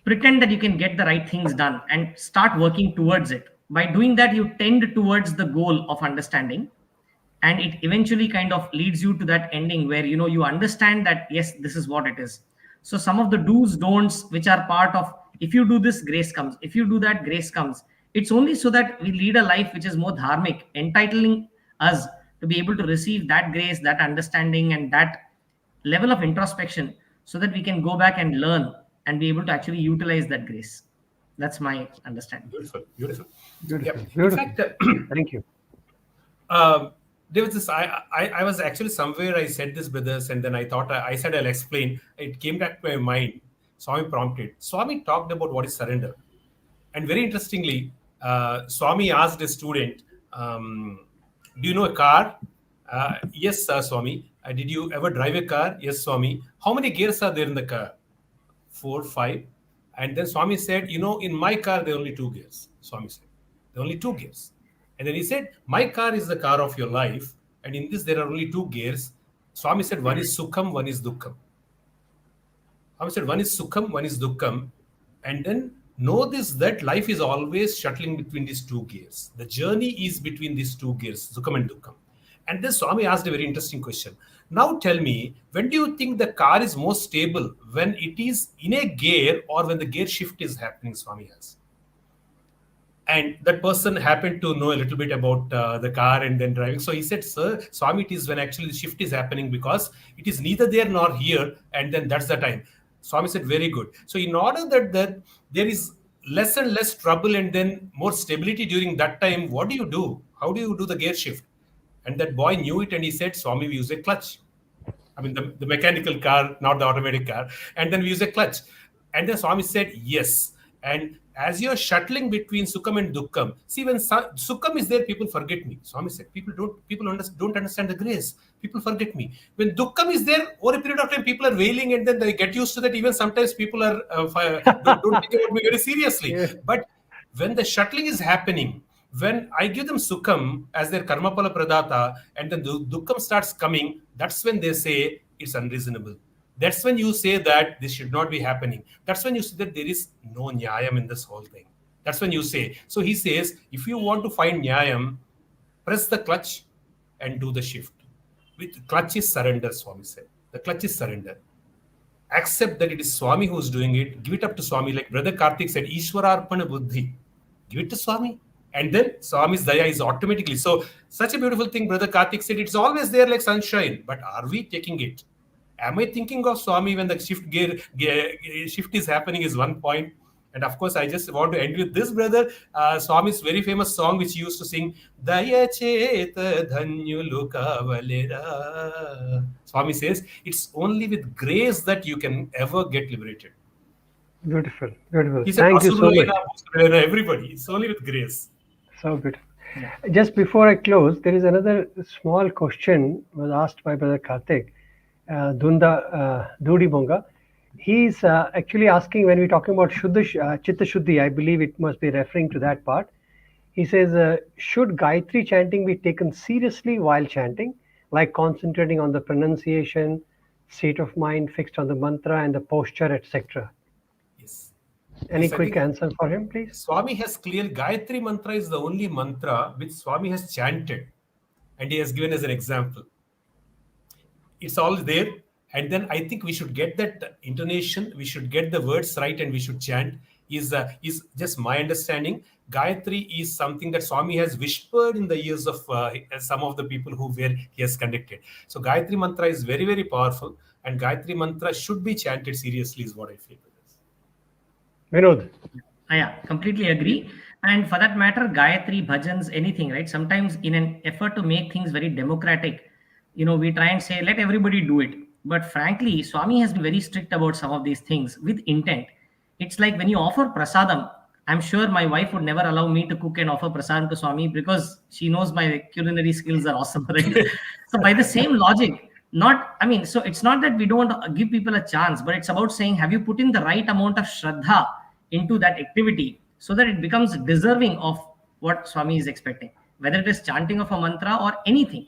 pretend that you can get the right things done and start working towards it. By doing that, you tend towards the goal of understanding, and it eventually kind of leads you to that ending where you understand that yes, this is what it is. So some of the do's don'ts, which are part of, if you do this, grace comes, if you do that, grace comes. It's only so that we lead a life which is more dharmic, entitling us to be able to receive that grace, that understanding, and that level of introspection, so that we can go back and learn and be able to actually utilize that grace. That's my understanding. Beautiful. Beautiful. Beautiful. Yep. In Beautiful. fact, Thank you. there was this. I was actually somewhere. I said this, brothers, and then I thought I said I'll explain. It came back to my mind. Swami prompted. Swami talked about what is surrender, and very interestingly, Swami asked a student, "Do you know a car?" Yes, Swami. Did you ever drive a car? Yes, Swami. How many gears are there in the car? 4, 5. And then Swami said, in my car, there are only 2 gears. Swami said, there are only 2 gears. And then he said, my car is the car of your life. And in this, there are only 2 gears. Swami said, one is Sukham, one is Dukkham. Swami said, one is Sukham, one is Dukkham. And then know this, that life is always shuttling between these 2 gears. The journey is between these 2 gears, Sukham and Dukkham. And then Swami asked a very interesting question. Now tell me, when do you think the car is most stable? When it is in a gear or when the gear shift is happening, Swami asked. And that person happened to know a little bit about the car and then driving. So he said, sir, Swami, it is when actually the shift is happening, because it is neither there nor here. And then that's the time. Swami said, very good. So in order that there is less and less trouble and then more stability during that time, what do? How do you do the gear shift? And that boy knew it, and he said, Swami, we use a clutch. I mean, the mechanical car, not the automatic car. And then we use a clutch. And then Swami said, yes. And as you're shuttling between Sukham and Dukkham, see, when Sukham is there, people forget me. Swami said, people don't understand the grace. People forget me. When Dukkham is there, over a period of time, people are wailing, and then they get used to that. Even sometimes people are don't think about me very seriously. Yeah. But when the shuttling is happening, when I give them Sukham as their Karmapala Pradata, and then Dukkham starts coming, that's when they say it's unreasonable. That's when you say that this should not be happening. That's when you say that there is no nyayam in this whole thing. That's when you say. So he says, if you want to find nyayam, press the clutch and do the shift. With clutch is surrender, Swami said. The clutch is surrender. Accept that it is Swami who's doing it. Give it up to Swami. Like Brother Cartic said, Ishwararpana Buddhi. Give it to Swami. And then Swami's Daya is automatically. So, such a beautiful thing, Brother Kartik said, it's always there like sunshine. But are we taking it? Am I thinking of Swami when the shift is happening is one point? And of course, I just want to end with this, brother. Swami's very famous song, which he used to sing, Daya Cheta Dhanyulu Kavalera. Swami says, it's only with grace that you can ever get liberated. Beautiful. Beautiful. He said, Thank you so much. Everybody. It's only with grace. So beautiful. Just before I close, there is another small question was asked by Brother Kartik, Dudi Bonga. He's actually asking, when we're talking about Chitta Shuddhi, I believe it must be referring to that part. He says, should Gayatri chanting be taken seriously while chanting, like concentrating on the pronunciation, state of mind fixed on the mantra and the posture, etc. Yes. Any Yes, I quick think answer for him, please? Swami has clear Gayatri mantra is the only mantra which Swami has chanted, and he has given as an example. It's all there. And then I think we should get that intonation, we should get the words right, and we should chant. Is just my understanding. Gayatri is something that Swami has whispered in the ears of some of the people who were he has conducted. So Gayatri mantra is very, very powerful, and Gayatri mantra should be chanted seriously, is what I feel. Vinod. Yeah, completely agree. And for that matter, Gayatri, bhajans, anything, right? Sometimes in an effort to make things very democratic, we try and say, let everybody do it. But frankly, Swami has been very strict about some of these things with intent. It's like when you offer prasadam, I'm sure my wife would never allow me to cook and offer prasadam to Swami because she knows my culinary skills are awesome, right? So by the same logic, so it's not that we don't want to give people a chance, but it's about saying, have you put in the right amount of shraddha into that activity so that it becomes deserving of what Swami is expecting, whether it is chanting of a mantra or anything.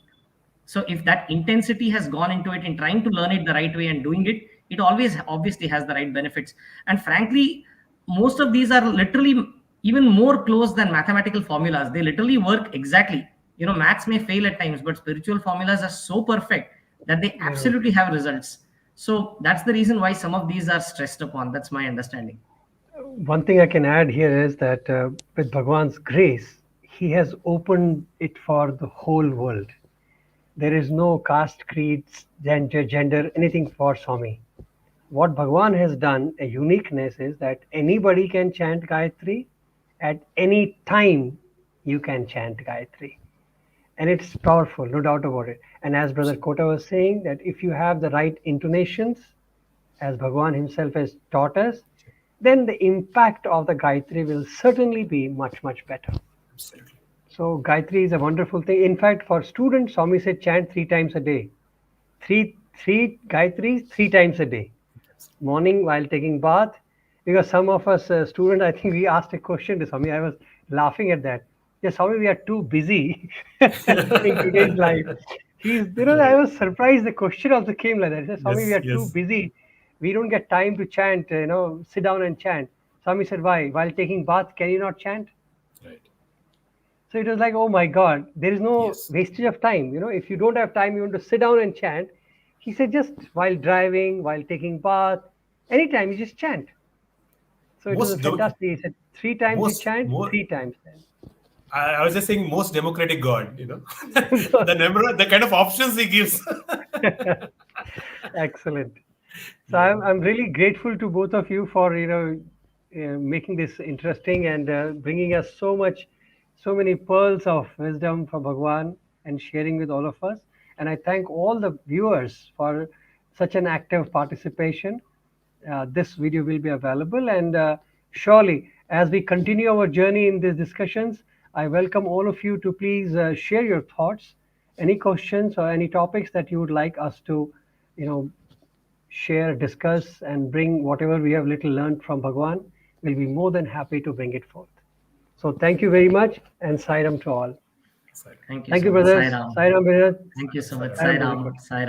So if that intensity has gone into it in trying to learn it the right way and doing it, it always obviously has the right benefits. And frankly, most of these are literally even more close than mathematical formulas. They literally work exactly. Maths may fail at times, but spiritual formulas are so perfect that they Yeah. absolutely have results. So that's the reason why some of these are stressed upon. That's my understanding. One thing I can add here is that with Bhagwan's grace, he has opened it for the whole world. There is no caste, creed, gender, anything for Swami. What Bhagwan has done, a uniqueness is that anybody can chant Gayatri at any time. You can chant Gayatri, and it's powerful, no doubt about it. And as Brother Kota was saying, that if you have the right intonations, as Bhagwan himself has taught us, then the impact of the Gayatri will certainly be much, much better. Absolutely. So Gayatri is a wonderful thing. In fact, for students, Swami said chant 3 times a day. Three Gayatris 3 times a day. Morning while taking bath. Because some of us students, I think we asked a question to Swami. I was laughing at that. Yeah, Swami, we are too busy in today's life. I Right. was surprised the question also came like that. He said, Swami, we Yes, are too yes. busy. We don't get time to chant, sit down and chant. Swami said, why? While taking bath, can you not chant? Right. So it was like, oh my God, there is no Yes. wastage of time. If you don't have time, you want to sit down and chant. He said, just while driving, while taking bath, anytime you just chant. So it was a Most do, fantastic. He said, 3 times you most chant, more. 3 times. I was just saying most democratic God. So, The kind of options he gives. excellent. So Yeah. I'm really grateful to both of you for making this interesting and bringing us so many pearls of wisdom from Bhagwan and sharing with all of us. And I thank all the viewers for such an active participation. This video will be available, and surely as we continue our journey in these discussions, I welcome all of you to please share your thoughts, any questions or any topics that you would like us to, you know, share, discuss, and bring whatever we have little learned from Bhagwan. We'll be more than happy to bring it forth. So thank you very much, and Sairam to all. Sorry. Thank you Thank so you, much. brothers. Sai Ram. Sairam, Vinod. Thank you so much. Sorry. Sai Sairam, Brother Ram. Kota. Sai Ram.